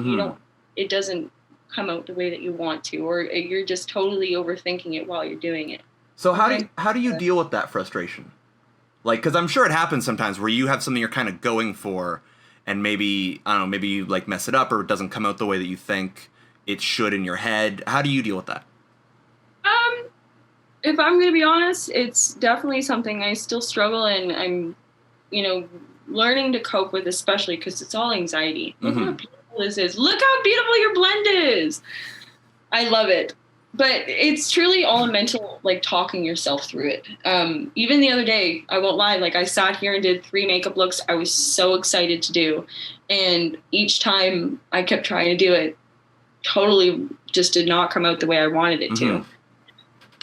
it doesn't come out the way that you want to, or you're just totally overthinking it while you're doing it. So how do you deal with that frustration? Like, because I'm sure it happens sometimes where you have something you're kind of going for, and maybe you like mess it up or it doesn't come out the way that you think it should in your head. How do you deal with that? If I'm going to be honest, it's definitely something I still struggle, and I'm, learning to cope with, especially because it's all anxiety. Look how beautiful this is. Look how beautiful your blend is. I love it. But it's truly all mental, like talking yourself through it. Even the other day, I won't lie, like I sat here and did 3 makeup looks I was so excited to do. And each time I kept trying to do it, totally just did not come out the way I wanted it to.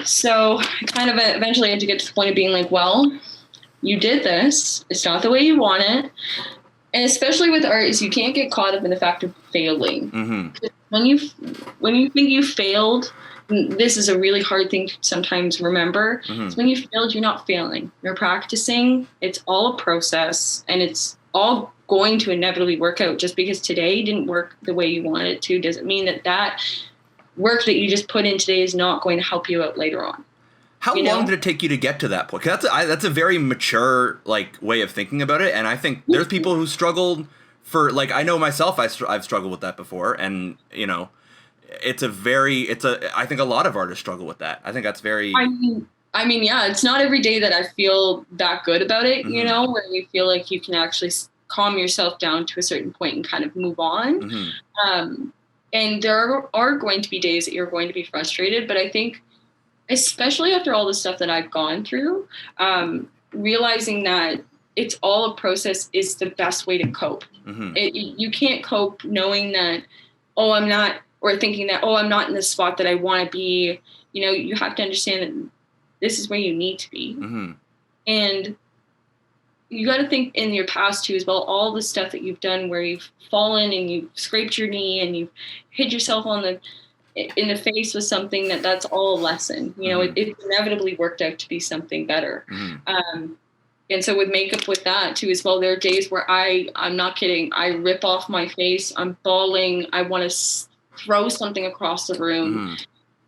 So I kind of eventually had to get to the point of being like, well, you did this. It's not the way you want it. And especially with art, is you can't get caught up in the fact of failing. When you think you failed, this is a really hard thing to sometimes remember. So when you failed, you're not failing. You're practicing. It's all a process, and it's all going to inevitably work out. Just because today didn't work the way you wanted it to doesn't mean that work that you just put in today is not going to help you out later on. How long did it take you to get to that point? 'Cause that's a very mature way of thinking about it, and I think there's people who struggled for I know myself. I've struggled with that before, and I think a lot of artists struggle with that. I think that's very. I mean, yeah, it's not every day that I feel that good about it. Where you feel like you can actually calm yourself down to a certain point and kind of move on. And there are going to be days that you're going to be frustrated, but I think, especially after all the stuff that I've gone through, realizing that it's all a process is the best way to cope. You can't cope knowing that, I'm not, or thinking that, I'm not in the spot that I want to be. You have to understand that this is where you need to be. And you got to think in your past too as well, all the stuff that you've done where you've fallen and you've scraped your knee and you've hit yourself in the face with something that's all a lesson. It inevitably worked out to be something better. And so with makeup with that too as well, there are days where I'm not kidding, I rip off my face, I'm bawling, I want to throw something across the room.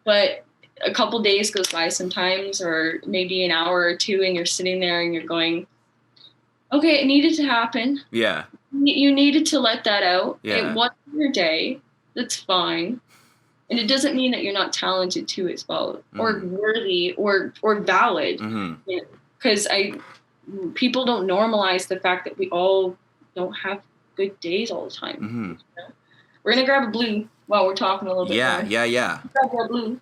But a couple days goes by sometimes, or maybe an hour or two, and you're sitting there and you're going, okay, it needed to happen. Yeah. You needed to let that out. Yeah. It wasn't your day. That's fine. And it doesn't mean that you're not talented too as well, or worthy, or valid. Because people don't normalize the fact that we all don't have good days all the time. You know? We're gonna grab a blue while we're talking a little bit. Yeah. Grab a blue.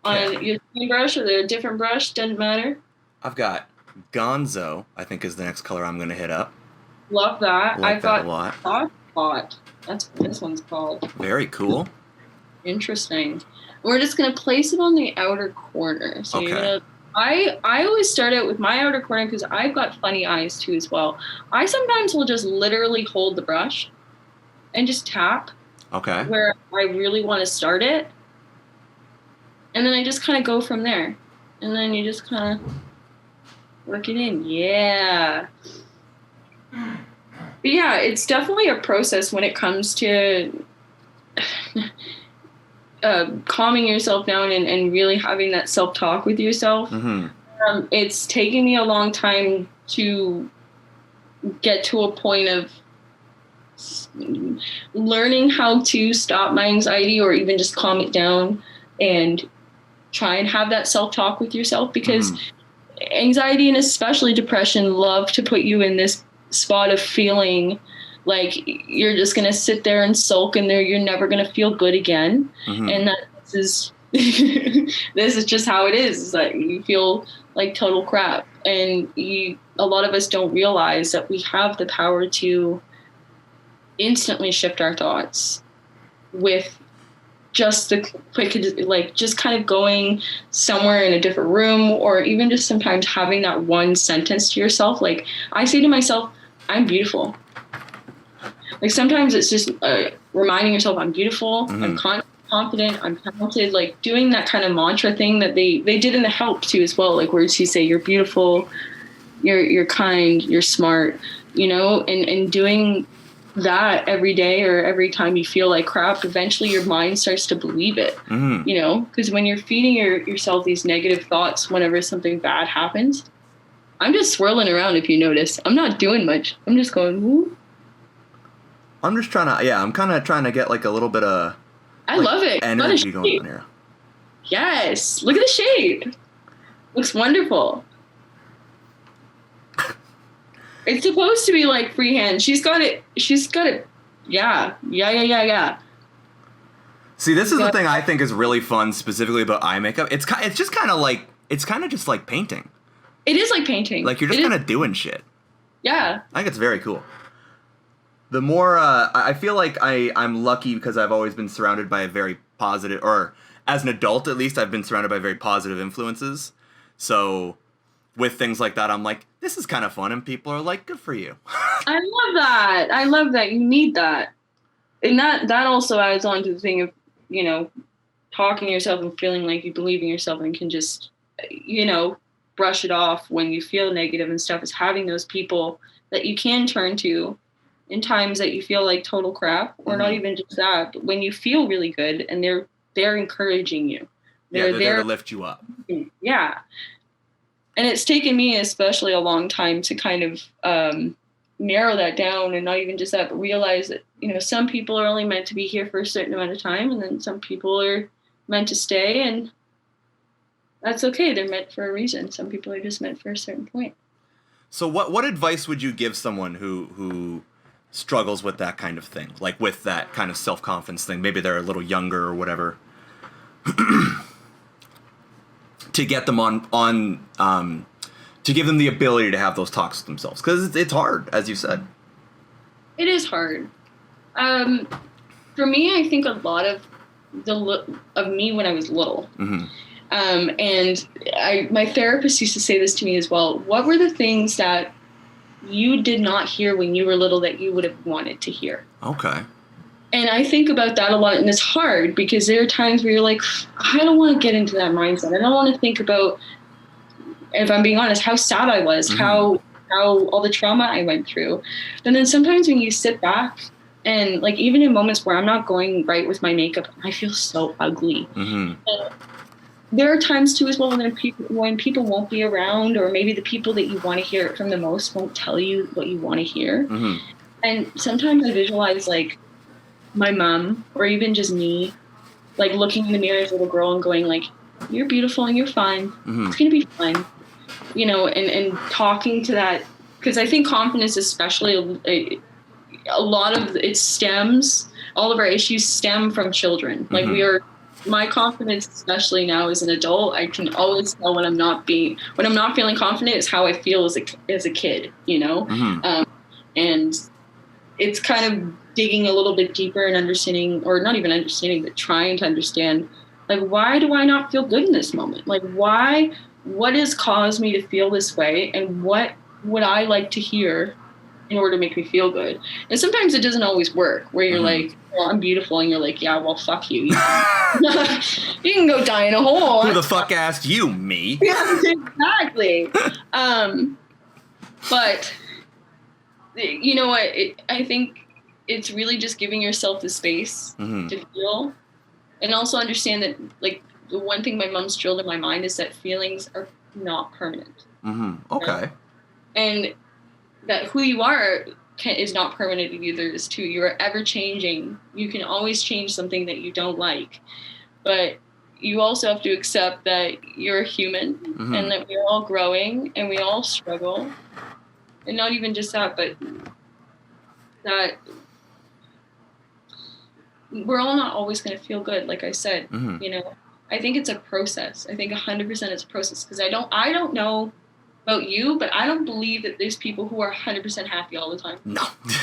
On your brush or a different brush, doesn't matter. I've got Gonzo, I think is the next color I'm gonna hit up. Love that. I've got a lot. Thought. That's what this one's called. Very cool. Interesting. We're just gonna place it on the outer corner. So you're gonna. I always start out with my outer corner because I've got funny eyes too as well. I sometimes will just literally hold the brush and just tap. Okay. Where I really want to start it, and then I just kind of go from there, and then you just kind of work it in. Yeah. But yeah, it's definitely a process when it comes to calming yourself down and really having that self-talk with yourself. It's taken me a long time to get to a point of learning how to stop my anxiety, or even just calm it down and try and have that self-talk with yourself, because anxiety and especially depression love to put you in this spot of feeling like you're just going to sit there and sulk and you're never going to feel good again. And that this is just how it is that you feel like total crap. And a lot of us don't realize that we have the power to instantly shift our thoughts with just the quick, like just kind of going somewhere in a different room, or even just sometimes having that one sentence to yourself. Like I say to myself, I'm beautiful. Like sometimes it's just reminding yourself I'm beautiful, I'm confident, I'm talented, like doing that kind of mantra thing that they did in The Help too as well, like where you say you're beautiful, you're kind, you're smart, you know, and doing that every day or every time you feel like crap, eventually your mind starts to believe it, you know, because when you're feeding yourself these negative thoughts whenever something bad happens, I'm just swirling around. If you notice, I'm not doing much. I'm just going, woo. I'm just trying to, I'm kind of trying to get like a little bit of love it. Energy going on here. Yes. Look at the shade. Looks wonderful. It's supposed to be like freehand. She's got it. Yeah. See, this is the thing I think is really fun specifically about eye makeup. It's just kind of just like painting. It is like painting. Like you're just kind of doing shit. Yeah. I think it's very cool. The more, I feel like I'm lucky because I've always been surrounded by a very positive, or as an adult at least, I've been surrounded by very positive influences. So with things like that, I'm like, this is kind of fun, and people are like, good for you. I love that. You need that. And that also adds on to the thing of, you know, talking to yourself and feeling like you believe in yourself and can just, you know, brush it off when you feel negative and stuff, is having those people that you can turn to in times that you feel like total crap, or not even just that, but when you feel really good and they're encouraging you. They're there to lift you up. Yeah. And it's taken me especially a long time to kind of narrow that down, and not even just that, but realize that, you know, some people are only meant to be here for a certain amount of time, and then some people are meant to stay, and that's okay. They're meant for a reason. Some people are just meant for a certain point. So what advice would you give someone who struggles with that kind of thing, like with that kind of self-confidence thing? Maybe they're a little younger or whatever. To get them on to give them the ability to have those talks with themselves, because it's hard, as you said. It is hard. For me, I think a lot of me when I was little, and my therapist used to say this to me as well. What were the things that you did not hear when you were little that you would have wanted to hear? Okay. And I think about that a lot, and it's hard because there are times where you're like, I don't want to get into that mindset. I don't want to think about, if I'm being honest, how sad I was, how all the trauma I went through. And then sometimes when you sit back And like, even in moments where I'm not going right with my makeup, I feel so ugly. There are times too as well when people won't be around, or maybe the people that you want to hear it from the most won't tell you what you want to hear. And sometimes I visualize like my mom, or even just me, like looking in the mirror as a little girl and going like, you're beautiful and you're fine. It's gonna be fine. You know, and talking to that, because I think confidence, especially a lot of it stems, all of our issues stem from children. Like my confidence, especially now as an adult, I can always tell when I'm not feeling confident is how I feel as a kid, you know? And it's kind of digging a little bit deeper and understanding, or not even understanding, but trying to understand, like, why do I not feel good in this moment? Like, what has caused me to feel this way? And what would I like to hear in order to make me feel good? And sometimes it doesn't always work, where you're like, well, I'm beautiful. And you're like, yeah, well, fuck you. You can go die in a hole. Who the fuck asked you, me? Yeah, exactly. But you know what? I think it's really just giving yourself the space to feel, and also understand that, like, the one thing my mom's drilled in my mind is that feelings are not permanent. Okay. Right? And that who you are is not permanent either. Is too. You are ever changing. You can always change something that you don't like, but you also have to accept that you're human and that we're all growing and we all struggle. And not even just that, but that we're all not always going to feel good. Like I said, you know, I think it's a process. I think 100% it's a process, because I don't know about you, but I don't believe that there's people who are 100% happy all the time.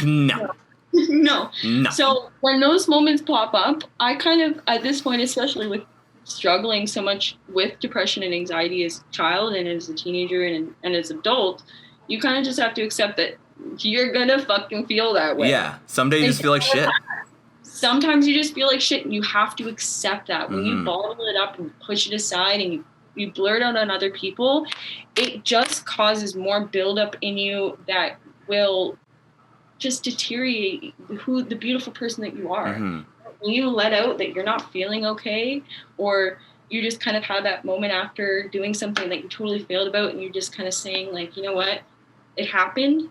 No. So when those moments pop up, I kind of, at this point, especially with struggling so much with depression and anxiety as a child and as a teenager and as an adult, you kind of just have to accept that you're gonna fucking feel that way. Yeah. Someday you just feel like shit. Sometimes you just feel like shit, and you have to accept that. When you bottle it up and push it aside and you blurt out on other people, it just causes more buildup in you that will just deteriorate the beautiful person that you are. When you let out that you're not feeling okay, or you just kind of have that moment after doing something that you totally failed about, and you're just kind of saying, like, you know what, it happened,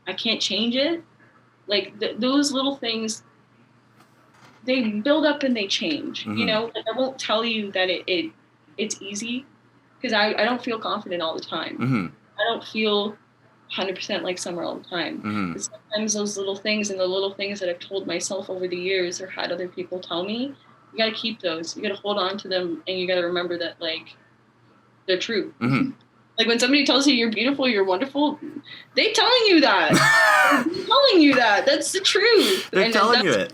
I can't change it. Like, those little things, they build up and they change. You know, like, I won't tell you that it's easy, because I don't feel confident all the time. I don't feel 100% like Summer all the time. Sometimes those little things, and the little things that I've told myself over the years or had other people tell me, you got to keep those. You got to hold on to them, and you got to remember that, like, they're true. Like, when somebody tells you you're beautiful, you're wonderful, they're telling you that. They're telling you that. That's the truth. They're telling you it.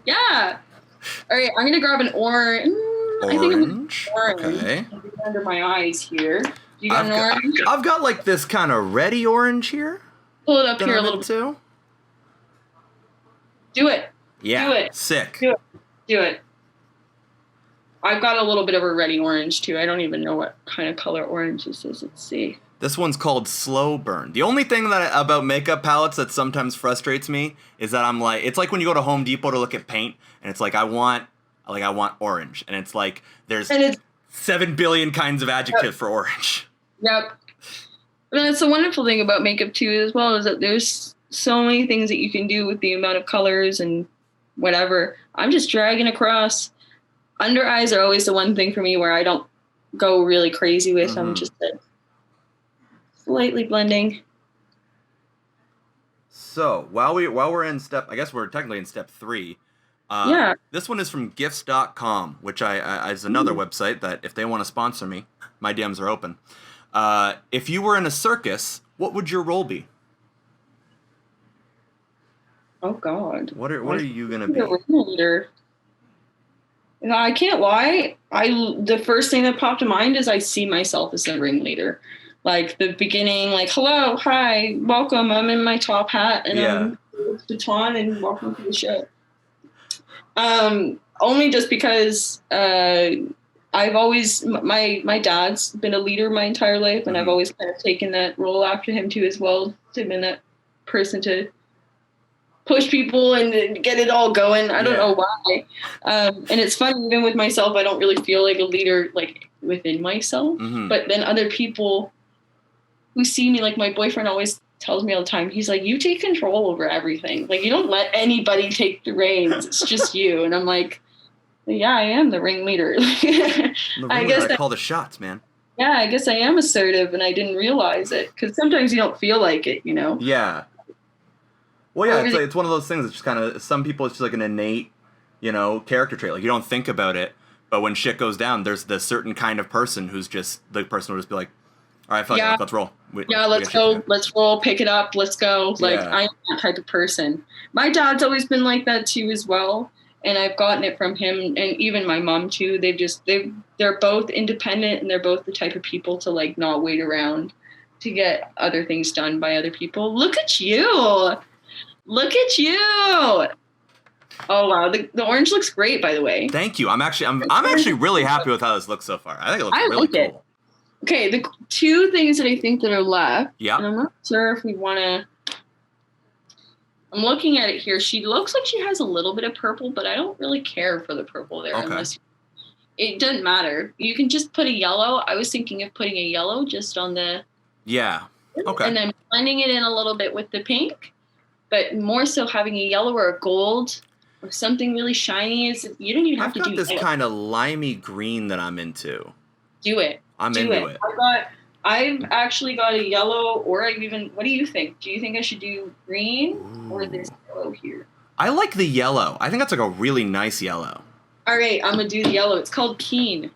Yeah. All right, I'm going to grab an orange. I think I'm going to orange. Okay. Under my eyes here. You got an orange? I've got, like, this kind of reddy orange here. Pull it up here a little bit. Too. Do it. Yeah. Do it. Sick. Do it. I've got a little bit of a reddy orange, too. I don't even know what kind of color orange this is. Let's see. This one's called Slow Burn. The only thing about makeup palettes that sometimes frustrates me is that I'm like, it's like when you go to Home Depot to look at paint, and it's like, I want orange. And it's like, there's 7 billion kinds of adjectives for orange. Yep. But that's the wonderful thing about makeup, too, as well, is that there's so many things that you can do with the amount of colors and whatever. I'm just dragging across. Under eyes are always the one thing for me where I don't go really crazy with. I'm just slightly blending. So while we're in step, I guess we're technically in step 3. This one is from gifts.com, which is another website that if they want to sponsor me, my DMs are open. If you were in a circus, what would your role be? Oh God. What are you gonna be? A ringleader. No, I can't lie. The first thing that popped to mind is I see myself as the ringleader. Like the beginning, like, hello, hi, welcome. I'm in my top hat and I'm with baton and welcome to the show. Only just because I've always my dad's been a leader my entire life, and I've always kind of taken that role after him too as well, to have been that person to push people and get it all going. I don't know why. And it's funny, even with myself, I don't really feel like a leader, like within myself. Mm-hmm. But then other people who see me, like my boyfriend always tells me all the time, he's like, you take control over everything. Like, you don't let anybody take the reins. It's just you. And I'm like, yeah, I am the ringleader. I call the shots, man. Yeah, I guess I am assertive, and I didn't realize it. Because sometimes you don't feel like it, you know? Yeah. Well, yeah, it's one of those things. It's just kind of, some people, it's just like an innate, you know, character trait. Like, you don't think about it, but when shit goes down, there's the certain kind of person who's just, the person will just be like, all right, fuck it, let's roll. Let's go. Let's roll. Pick it up. Let's go. Like, I am that type of person. My dad's always been like that too, as well. And I've gotten it from him, and even my mom too. They're both independent, and they're both the type of people to like not wait around to get other things done by other people. Look at you. Look at you! Oh wow, the orange looks great, by the way. Thank you. I'm actually really happy with how this looks so far. I think it looks really cool. It. Okay, the two things that I think that are left. Yeah. And I'm not sure if we want to. I'm looking at it here. She looks like she has a little bit of purple, but I don't really care for the purple there. Okay. Unless it doesn't matter. You can just put a yellow. I was thinking of putting a yellow just on the. Yeah. Okay. And then blending it in a little bit with the pink. But more so having a yellow or a gold or something really shiny is you don't even have to do it. I've got this kind of limey green that I'm into. Do it. I'm into it. I've actually got a yellow, or I've even. What do you think? Do you think I should do green or this yellow here? I like the yellow. I think that's like a really nice yellow. All right, I'm gonna do the yellow. It's called Keen.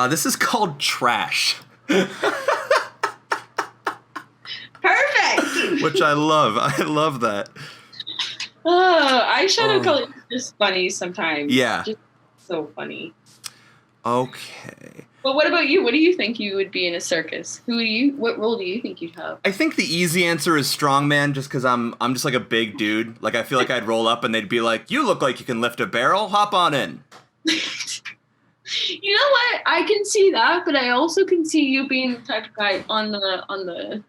This is called Trash. Perfect. Which I love. I love that. Eyeshadow color is just funny sometimes. Yeah. Just so funny. Okay. Well, what about you? What do you think you would be in a circus? What role do you think you'd have? I think the easy answer is strongman, just because I'm just like a big dude. Like, I feel like I'd roll up and they'd be like, "You look like you can lift a barrel. Hop on in." You know what? I can see that, but I also can see you being the type of guy on the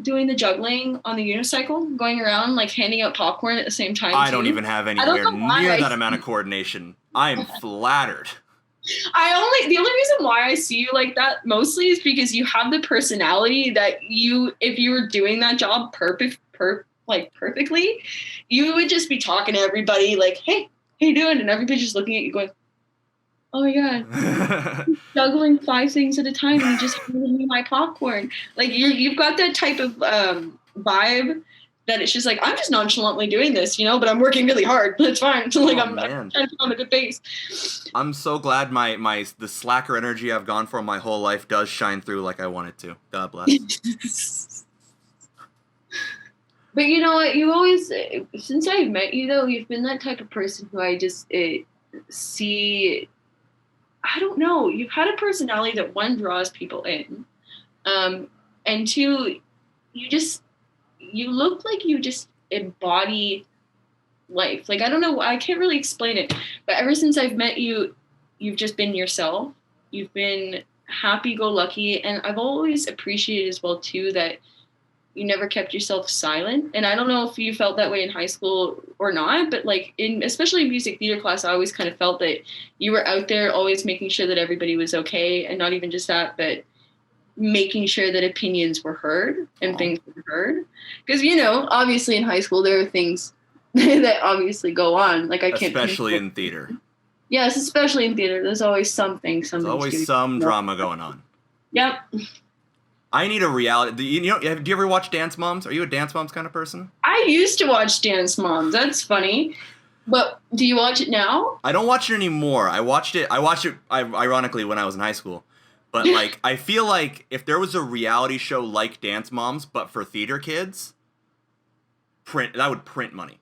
doing the juggling on the unicycle, going around like handing out popcorn at the same time. I don't even have anywhere near that amount of coordination. I am flattered. The only reason why I see you like that mostly is because you have the personality that if you were doing that job perfectly, you would just be talking to everybody like, "Hey, how you doing?" And everybody's just looking at you going, "Oh my God, juggling 5 things at a time and you just handed me my popcorn." Like you've got that type of vibe that it's just like, I'm just nonchalantly doing this, you know, but I'm working really hard. But it's fine. So like I'm trying to put on a good pace. I'm so glad the slacker energy I've gone for my whole life does shine through like I want it to. God bless. But you know what? You always, since I've met you though, you've been that type of person who I just see. I don't know. You've had a personality that, one, draws people in, and two, you look like you just embody life. Like, I don't know. I can't really explain it. But ever since I've met you, you've just been yourself. You've been happy-go-lucky. And I've always appreciated as well, too, that you never kept yourself silent. And I don't know if you felt that way in high school or not, but like especially in music theater class, I always kind of felt that you were out there always making sure that everybody was okay. And not even just that, but making sure that opinions were heard and things were heard. Because, you know, obviously in high school, there are things that obviously go on. Like, I can't. Especially in theater. Yes, especially in theater. There's always something. There's always some drama going on. Yep. I need a reality. You know, do you ever watch Dance Moms? Are you a Dance Moms kind of person? I used to watch Dance Moms. That's funny. But do you watch it now? I don't watch it anymore. I watched it ironically when I was in high school. But like, I feel like if there was a reality show like Dance Moms, but for theater kids, that would print money.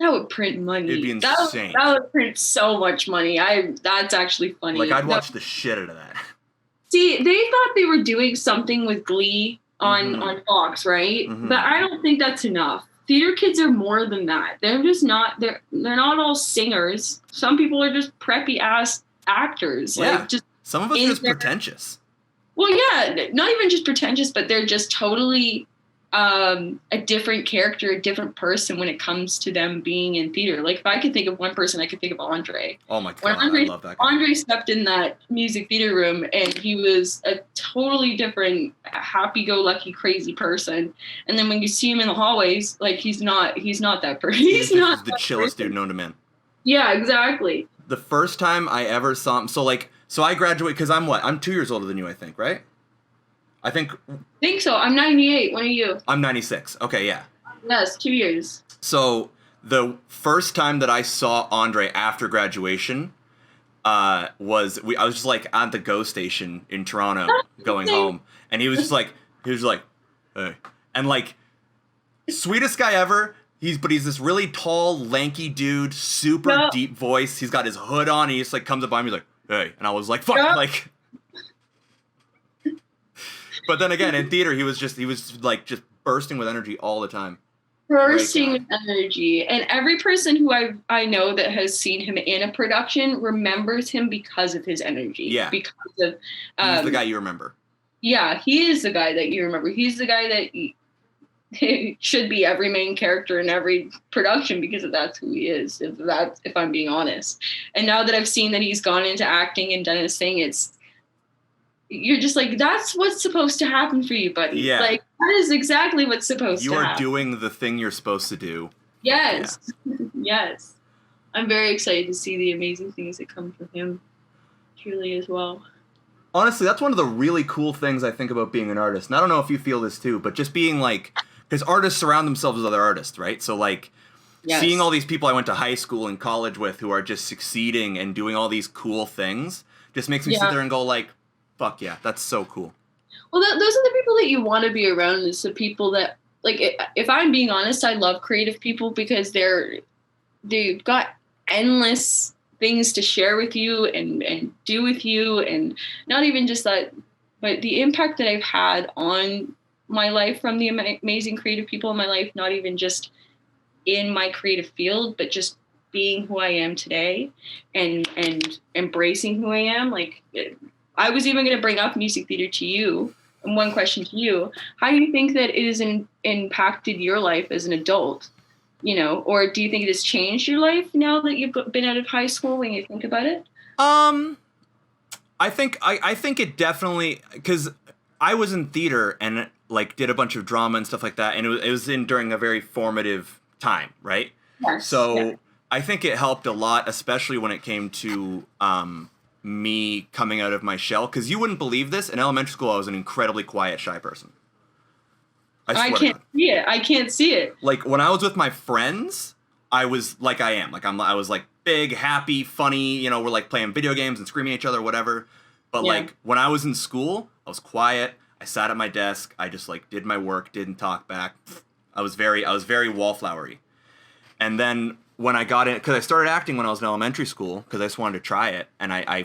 That would print money. It'd be insane. That would print so much money. That's actually funny. Like, I'd watch the shit out of that. See, they thought they were doing something with Glee on Fox, right? Mm-hmm. But I don't think that's enough. Theater kids are more than that. They're just not. They're not all singers. Some people are just preppy ass actors. Yeah. Like, just some of us are just pretentious. Well, yeah, not even just pretentious, but they're just totally a different character, a different person when it comes to them being in theater. Like if I could think of one person, I could think of Andre. Oh my When God, I love that guy. Andre stepped in that music theater room and he was a totally different, happy-go-lucky, crazy person. And then when you see him in the hallways, like he's not that person. He's not the chillest dude known to man. Yeah, exactly. The first time I ever saw him, so I graduated, because I'm 2 years older than you, I think, right? I think so. I'm 98. When are you? I'm 96. Okay, yeah. Yes, 2 years. So the first time that I saw Andre after graduation I was just like at the GO station in Toronto going home, and he was just like, hey, and like, sweetest guy ever. He's this really tall, lanky dude, super deep voice. He's got his hood on. And he just like comes up behind me, he's like, hey, and I was like, fuck, like. But then again, in theater, he was just bursting with energy all the time. Bursting with energy. And every person who I know that has seen him in a production remembers him because of his energy. Yeah. Because of... he's the guy you remember. Yeah, he is the guy that you remember. He's the guy that should be every main character in every production because that's who he is, if I'm being honest. And now that I've seen that he's gone into acting and done his thing, you're just like, that's what's supposed to happen for you, buddy. Yeah. Like, that is exactly what's supposed to happen. You are doing the thing you're supposed to do. Yes. Yeah. Yes. I'm very excited to see the amazing things that come from him, truly, as well. Honestly, that's one of the really cool things I think about being an artist. And I don't know if you feel this too, but just being like, because artists surround themselves with other artists, right? So like, seeing all these people I went to high school and college with who are just succeeding and doing all these cool things just makes me sit there and go like, fuck yeah, that's so cool. Well, those are the people that you want to be around. Is the people that, like, if I'm being honest, I love creative people because they've got endless things to share with you and do with you, and not even just that, but the impact that I've had on my life from the amazing creative people in my life, not even just in my creative field, but just being who I am today and embracing who I am. Like, I was even going to bring up music theater to you, and one question to you: how do you think that it has impacted your life as an adult? You know, or do you think it has changed your life now that you've been out of high school? When you think about it, I think it definitely, because I was in theater and like did a bunch of drama and stuff like that, and it was during a very formative time, right? Yes. So I think it helped a lot, especially when it came to me coming out of my shell, because you wouldn't believe this. In elementary school, I was an incredibly quiet, shy person. I can't see it. I can't see it. Like, when I was with my friends, I was like I am. Like, I was like big, happy, funny, you know, we're like playing video games and screaming at each other, whatever. But like, when I was in school, I was quiet. I sat at my desk. I just like did my work, didn't talk back. I was very wallflowery. And then when I got in, because I started acting when I was in elementary school, because I just wanted to try it, and I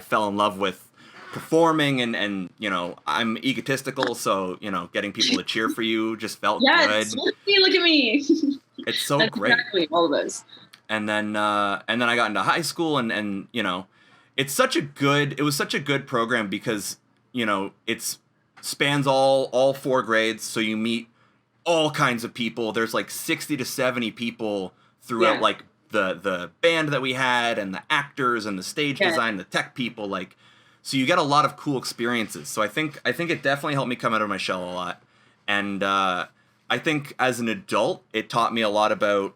fell in love with performing, and you know, I'm egotistical, so you know, getting people to cheer for you just felt good. Look at me. It's so That's great. Exactly, all of us. And then I got into high school, and you know, it was such a good program because, you know, it spans all 4 grades, so you meet all kinds of people. There's like 60 to 70 people throughout, like the band that we had, and the actors, and the stage design, the tech people, like, so you get a lot of cool experiences. So I think it definitely helped me come out of my shell a lot. And I think as an adult, it taught me a lot about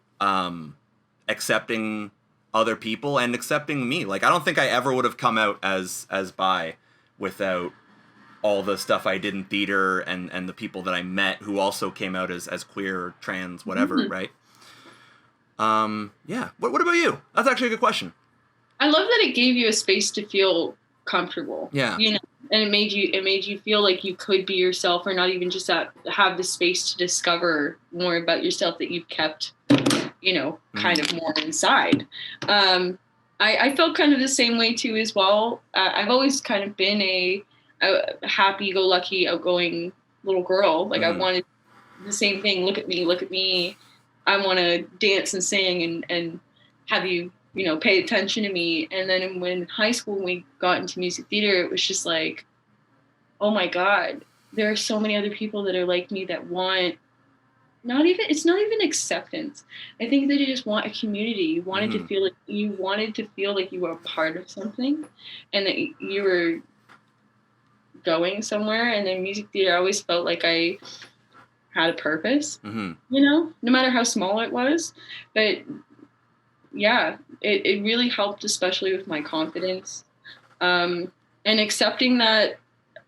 accepting other people and accepting me. Like, I don't think I ever would have come out as bi without all the stuff I did in theater and the people that I met who also came out as queer, trans, whatever, right? Yeah. What about you? That's actually a good question. I love that it gave you a space to feel comfortable. Yeah. You know, and it made you feel like you could be yourself, or not even just have the space to discover more about yourself that you've kept, you know, kind of more inside. I felt kind of the same way too as well. I've always kind of been a happy-go-lucky, outgoing little girl. Like, I wanted the same thing. Look at me. I want to dance and sing and have you, you know, pay attention to me. And then in high school, when we got into music theater, it was just like, oh my God, there are so many other people that are like me that want it's not even acceptance. I think that you just want a community. You wanted to feel like you were a part of something, and that you were going somewhere. And in music theater, I always felt like I had a purpose, you know, no matter how small it was. But yeah, it really helped, especially with my confidence, and accepting that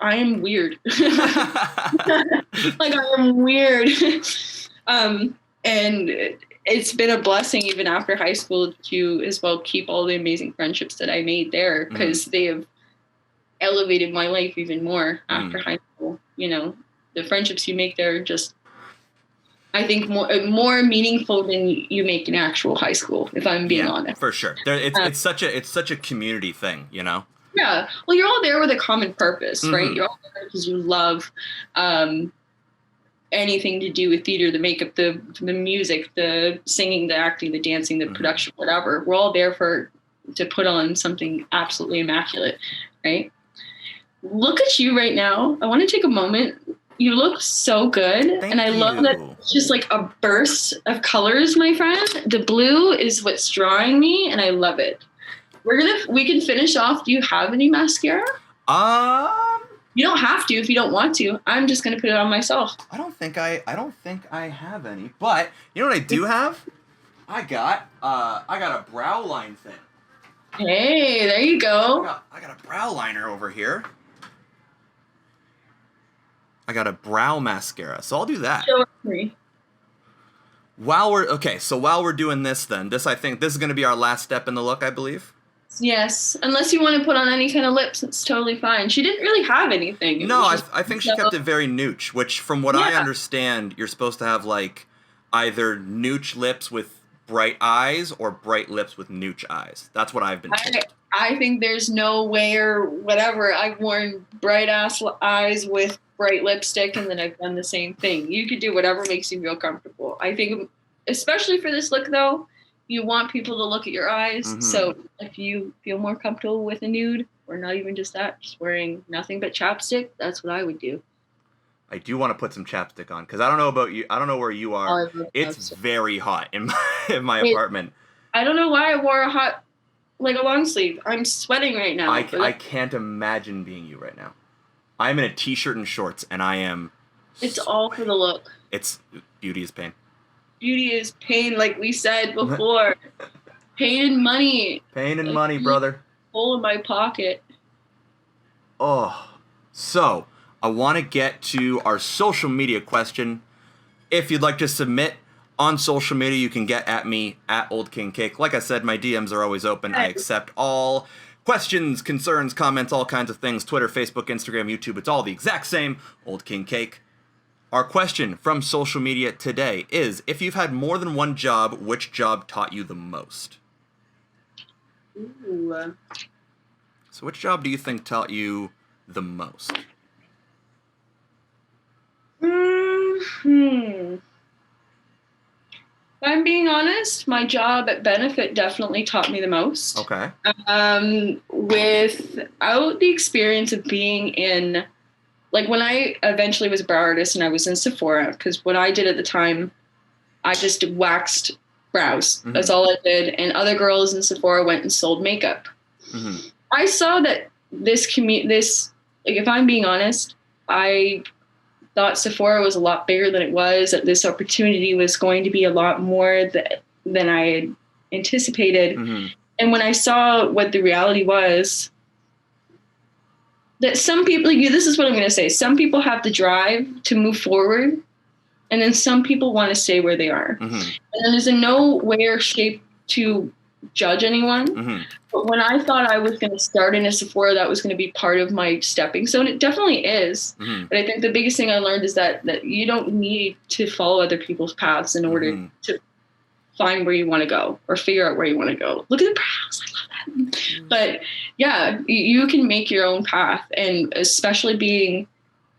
I am weird. Like, I am weird. And it's been a blessing even after high school to as well keep all the amazing friendships that I made there, because they have elevated my life even more after high school. You know, the friendships you make there are just, I think, more meaningful than you make in actual high school, if I'm being honest. For sure. It's such a community thing, you know? Yeah. Well, you're all there with a common purpose, right? You're all there because you love anything to do with theater, the makeup, the music, the singing, the acting, the dancing, the production, whatever. We're all there to put on something absolutely immaculate, right? Look at you right now. I want to take a moment. You look so good. Thank I love that it's just like a burst of colors, my friend. The blue is what's drawing me, and I love it. We can finish off. Do you have any mascara? You don't have to if you don't want to. I'm just gonna put it on myself. I don't think I have any. But you know what I do have? I got a brow line thing. Hey, there you go. I got a brow liner over here. I got a brow mascara, so I'll do that. Show it to me. While we're doing this, then I think this is gonna be our last step in the look, I believe. Yes, unless you want to put on any kind of lips, it's totally fine. She didn't really have anything. No, I think she kept it very nooch, which from what I understand, you're supposed to have like either nooch lips with bright eyes or bright lips with nooch eyes. That's what I've been told. I think there's no way or whatever. I've worn bright ass eyes with bright lipstick, and then I've done the same thing. You could do whatever makes you feel comfortable. I think, especially for this look though, you want people to look at your eyes. So if you feel more comfortable with a nude, or not even just that, just wearing nothing but chapstick, that's what I would do. I do want to put some chapstick on, because I don't know about you. I don't know where you are. It's very hot in my apartment. I don't know why I wore a long sleeve. I'm sweating right now. I can't imagine being you right now. I'm in a t-shirt and shorts, and I am... It's all for the look. Beauty is pain. Beauty is pain, like we said before. Pain and money. Pain and money, brother. Hole in my pocket. Oh, so I want to get to our social media question. If you'd like to submit on social media, you can get at me at OldKingCake. Like I said, my DMs are always open. I accept all questions, concerns, comments, all kinds of things. Twitter, Facebook, Instagram, YouTube. It's all the exact same. OldKingCake. Our question from social media today is, if you've had more than one job, which job taught you the most? Ooh. So which job do you think taught you the most? If I'm being honest, my job at Benefit definitely taught me the most. Okay. Without the experience of being in... Like, when I eventually was a brow artist and I was in Sephora, because what I did at the time, I just waxed brows. That's all I did. And other girls in Sephora went and sold makeup. I saw that if I'm being honest, I thought Sephora was a lot bigger than it was, that this opportunity was going to be a lot more than I had anticipated. And when I saw what the reality was, that some people, this is what I'm going to say, some people have the drive to move forward, and then some people want to stay where they are. And then there's in no way or shape to judge anyone. But when I thought I was going to start in a Sephora, that was going to be part of my stepping stone. It definitely is. But I think the biggest thing I learned is that you don't need to follow other people's paths in order to find where you want to go or figure out where you want to go. Look at the brows. I love that. But yeah, you can make your own path. And especially being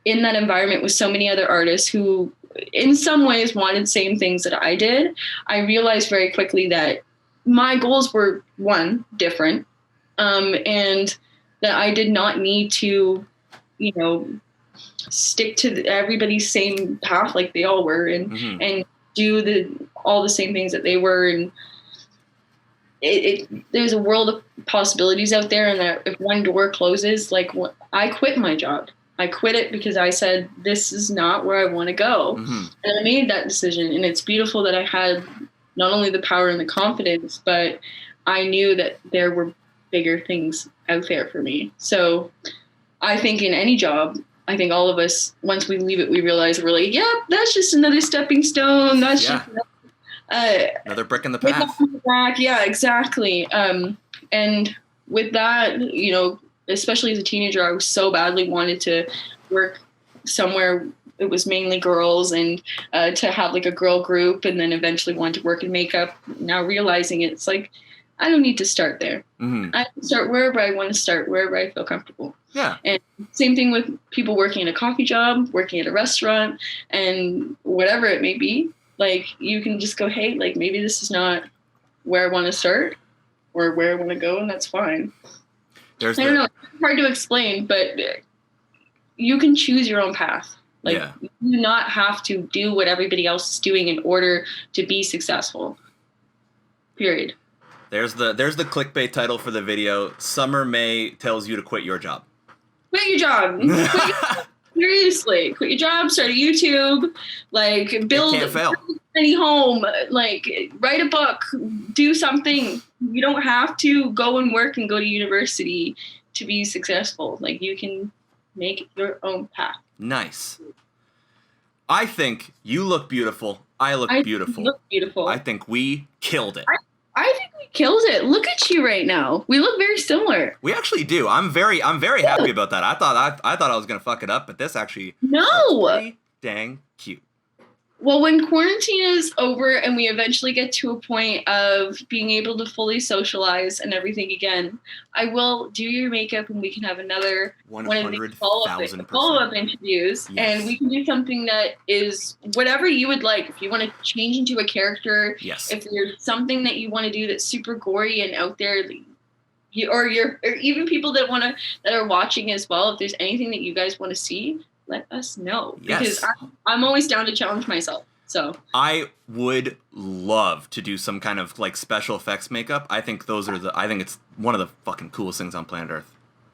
in that environment with so many other artists who in some ways wanted the same things that I did, I realized very quickly that my goals were, one, different, and that I did not need to, stick to everybody's same path like they all were, and do all the same things that they were. And there's a world of possibilities out there, and that if one door closes, like I quit my job. I quit it because I said, this is not where I want to go. And I made that decision. And it's beautiful that I had not only the power and the confidence, but I knew that there were bigger things out there for me. So I think in any job, I think all of us, once we leave it, we realize we're like, yep, that's just another stepping stone. That's just another brick in the path. Yeah, exactly. And with that, you know, especially as a teenager, I was so badly wanted to work somewhere it was mainly girls, and to have like a girl group, and then eventually wanted to work in makeup. Now realizing it's like, I don't need to start there. I can start wherever I want to start, wherever I feel comfortable. Yeah. And same thing with people working at a coffee job, working at a restaurant, and whatever it may be. Like, you can just go, hey, like, maybe this is not where I want to start or where I want to go, and that's fine. I don't know. It's hard to explain, but you can choose your own path. Like, you do not have to do what everybody else is doing in order to be successful. Period. There's the clickbait title for the video. Sommer May tells you to quit your job. Quit your job. Seriously, quit your job. Start a YouTube. Like, build a tiny home. Like, write a book. Do something. You don't have to go and work and go to university to be successful. Like, you can make your own path. Nice. I think you look beautiful. I look beautiful. You look beautiful. I think we killed it. I think we killed it. Look at you right now. We look very similar. We actually do. I'm very happy about that. I thought I was gonna fuck it up, but this actually looks pretty dang cute. Well, when quarantine is over and we eventually get to a point of being able to fully socialize and everything again, I will do your makeup and we can have another 100,000% follow-up interviews. Yes. And we can do something that is whatever you would like. If you want to change into a character, yes. If there's something that you want to do that's super gory and out there, or even people that are watching as well, if there's anything that you guys want to see, let us know. Yes. Because I'm always down to challenge myself. So I would love to do some kind of like special effects makeup. I think it's one of the fucking coolest things on planet Earth.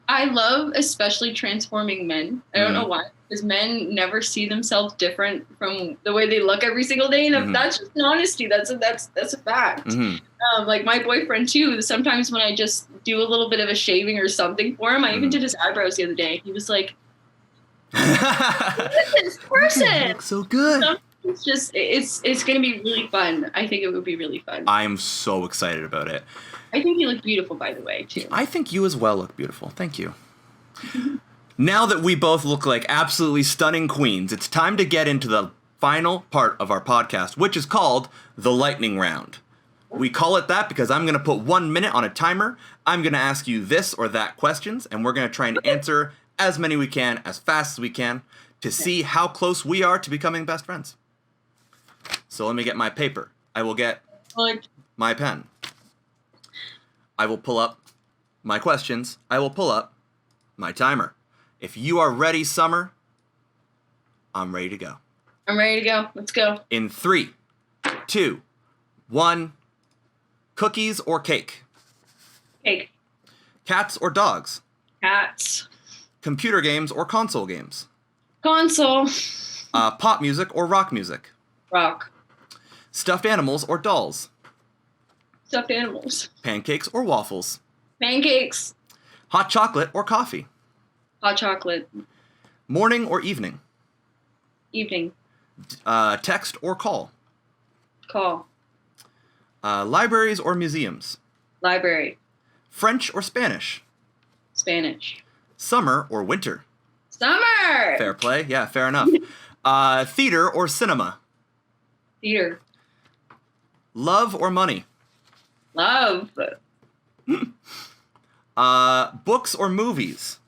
I love especially transforming men. I don't know why, because men never see themselves different from the way they look every single day, and that's just an honesty. That's a fact. Like my boyfriend too. Sometimes when I just do a little bit of a shaving or something for him, I even did his eyebrows the other day. He was like, "Who is this person? You look so good." It's just it's gonna be really fun. I think it would be really fun. I am so excited about it. I think you look beautiful, by the way, too. I think you as well look beautiful. Thank you. Now that we both look like absolutely stunning queens, it's time to get into the final part of our podcast, which is called the lightning round. We call it that because I'm going to put 1 minute on a timer. I'm going to ask you this or that questions, and we're going to try and answer as many we can, as fast as we can, to see how close we are to becoming best friends. So let me get my paper. I will get my pen. I will pull up my questions. I will pull up my timer. If you are ready, Sommer, I'm ready to go. I'm ready to go. Let's go. In 3, 2, 1, cookies or cake? Cake. Cats or dogs? Cats. Computer games or console games? Console. Pop music or rock music? Rock. Stuffed animals or dolls? Stuffed animals. Pancakes or waffles? Pancakes. Hot chocolate or coffee? Hot chocolate. Morning or evening? Evening. Text or call? Call. Libraries or museums? Library. French or Spanish? Spanish. Summer or winter? Summer! Fair play. Yeah, fair enough. Theater or cinema? Theater. Love or money? Love. Books or movies?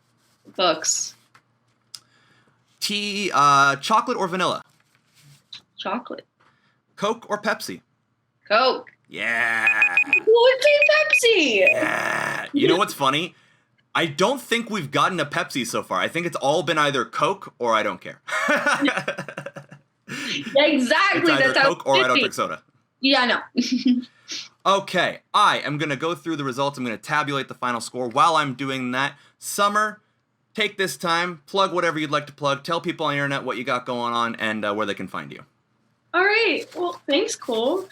Books. Tea, chocolate or vanilla? Chocolate. Coke or Pepsi? Coke. Yeah. Who would say Pepsi? Yeah. You know what's funny? I don't think we've gotten a Pepsi so far. I think it's all been either Coke or I don't care. Yeah, exactly. It's either That's how Coke or I don't drink soda. Yeah, no. Okay, I am going to go through the results. I'm going to tabulate the final score. While I'm doing that, Summer, take this time, plug whatever you'd like to plug, tell people on the internet what you got going on and where they can find you. All right. Well, thanks, Cole.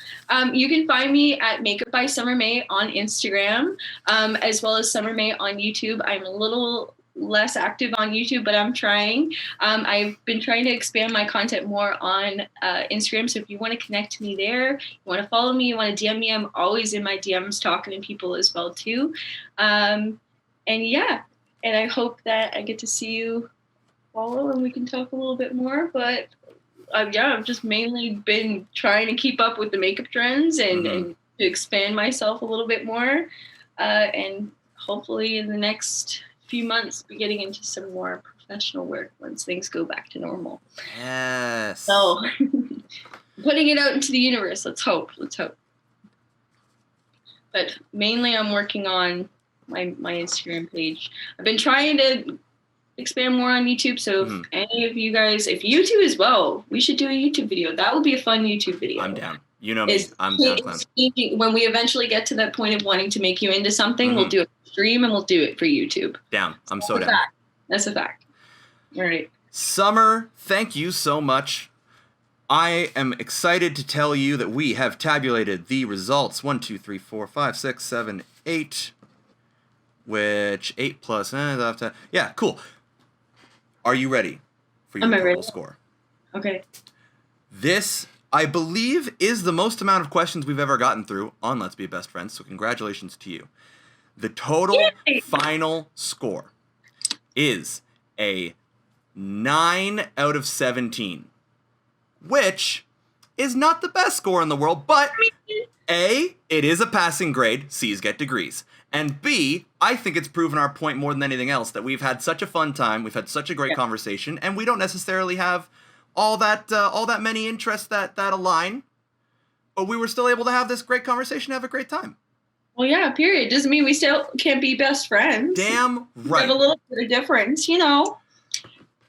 You can find me at Makeup by Sommer May on Instagram, as well as Sommer May on YouTube. I'm a little less active on YouTube, but I'm trying. I've been trying to expand my content more on Instagram. So if you want to connect to me there, you want to follow me, you want to DM me, I'm always in my DMs talking to people as well too. And yeah, and I hope that I get to see you follow and we can talk a little bit more. But yeah, I've just mainly been trying to keep up with the makeup trends and to expand myself a little bit more. And hopefully in the next few months be getting into some more professional work once things go back to normal. Yes. So putting it out into the universe, let's hope. But mainly I'm working on my Instagram page. I've been trying to expand more on YouTube, so if any of you guys, if YouTube as well, we should do a YouTube video. That would be a fun YouTube video. I'm down. You know me. I'm down. When we eventually get to that point of wanting to make you into something, we'll do it for stream and we'll do it for YouTube. Down. I'm so down. That's a fact. All right. Summer, thank you so much. I am excited to tell you that we have tabulated the results. 1, 2, 3, 4, 5, 6, 7, 8. Which 8 plus yeah, cool. Are you ready for your total score? Okay. This, I believe, is the most amount of questions we've ever gotten through on Let's Be Best Friends, so congratulations to you. The total final score is a 9 out of 17, which is not the best score in the world, but A, it is a passing grade, C's get degrees. And B, I think it's proven our point more than anything else, that we've had such a fun time, we've had such a great conversation, and we don't necessarily have all that many interests that align, but we were still able to have this great conversation, have a great time. Well, yeah, period. Doesn't mean we still can't be best friends. Damn right. We have a little bit of difference, you know.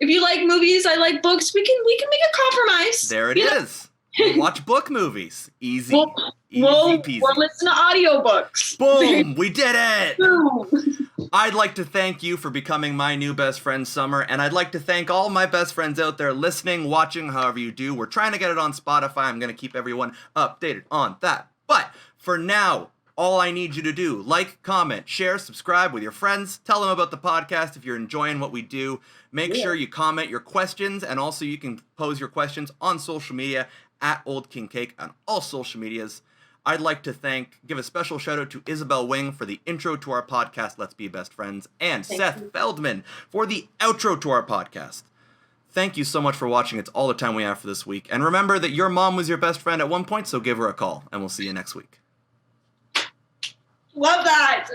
If you like movies, I like books, we can make a compromise. There it is. We'll watch book movies. Easy. Easy peasy. We'll listen to audiobooks. Boom! We did it! Boom. I'd like to thank you for becoming my new best friend, Summer, and I'd like to thank all my best friends out there listening, watching, however you do. We're trying to get it on Spotify. I'm going to keep everyone updated on that. But for now, all I need you to do, like, comment, share, subscribe with your friends. Tell them about the podcast if you're enjoying what we do. Make sure you comment your questions, and also you can pose your questions on social media at OldKingCake on all social medias. I'd like to give a special shout out to Isabel Wing for the intro to our podcast, Let's Be Best Friends, and Seth Feldman for the outro to our podcast. Thank you so much for watching. It's all the time we have for this week. And remember that your mom was your best friend at one point, so give her a call, and we'll see you next week. Love that.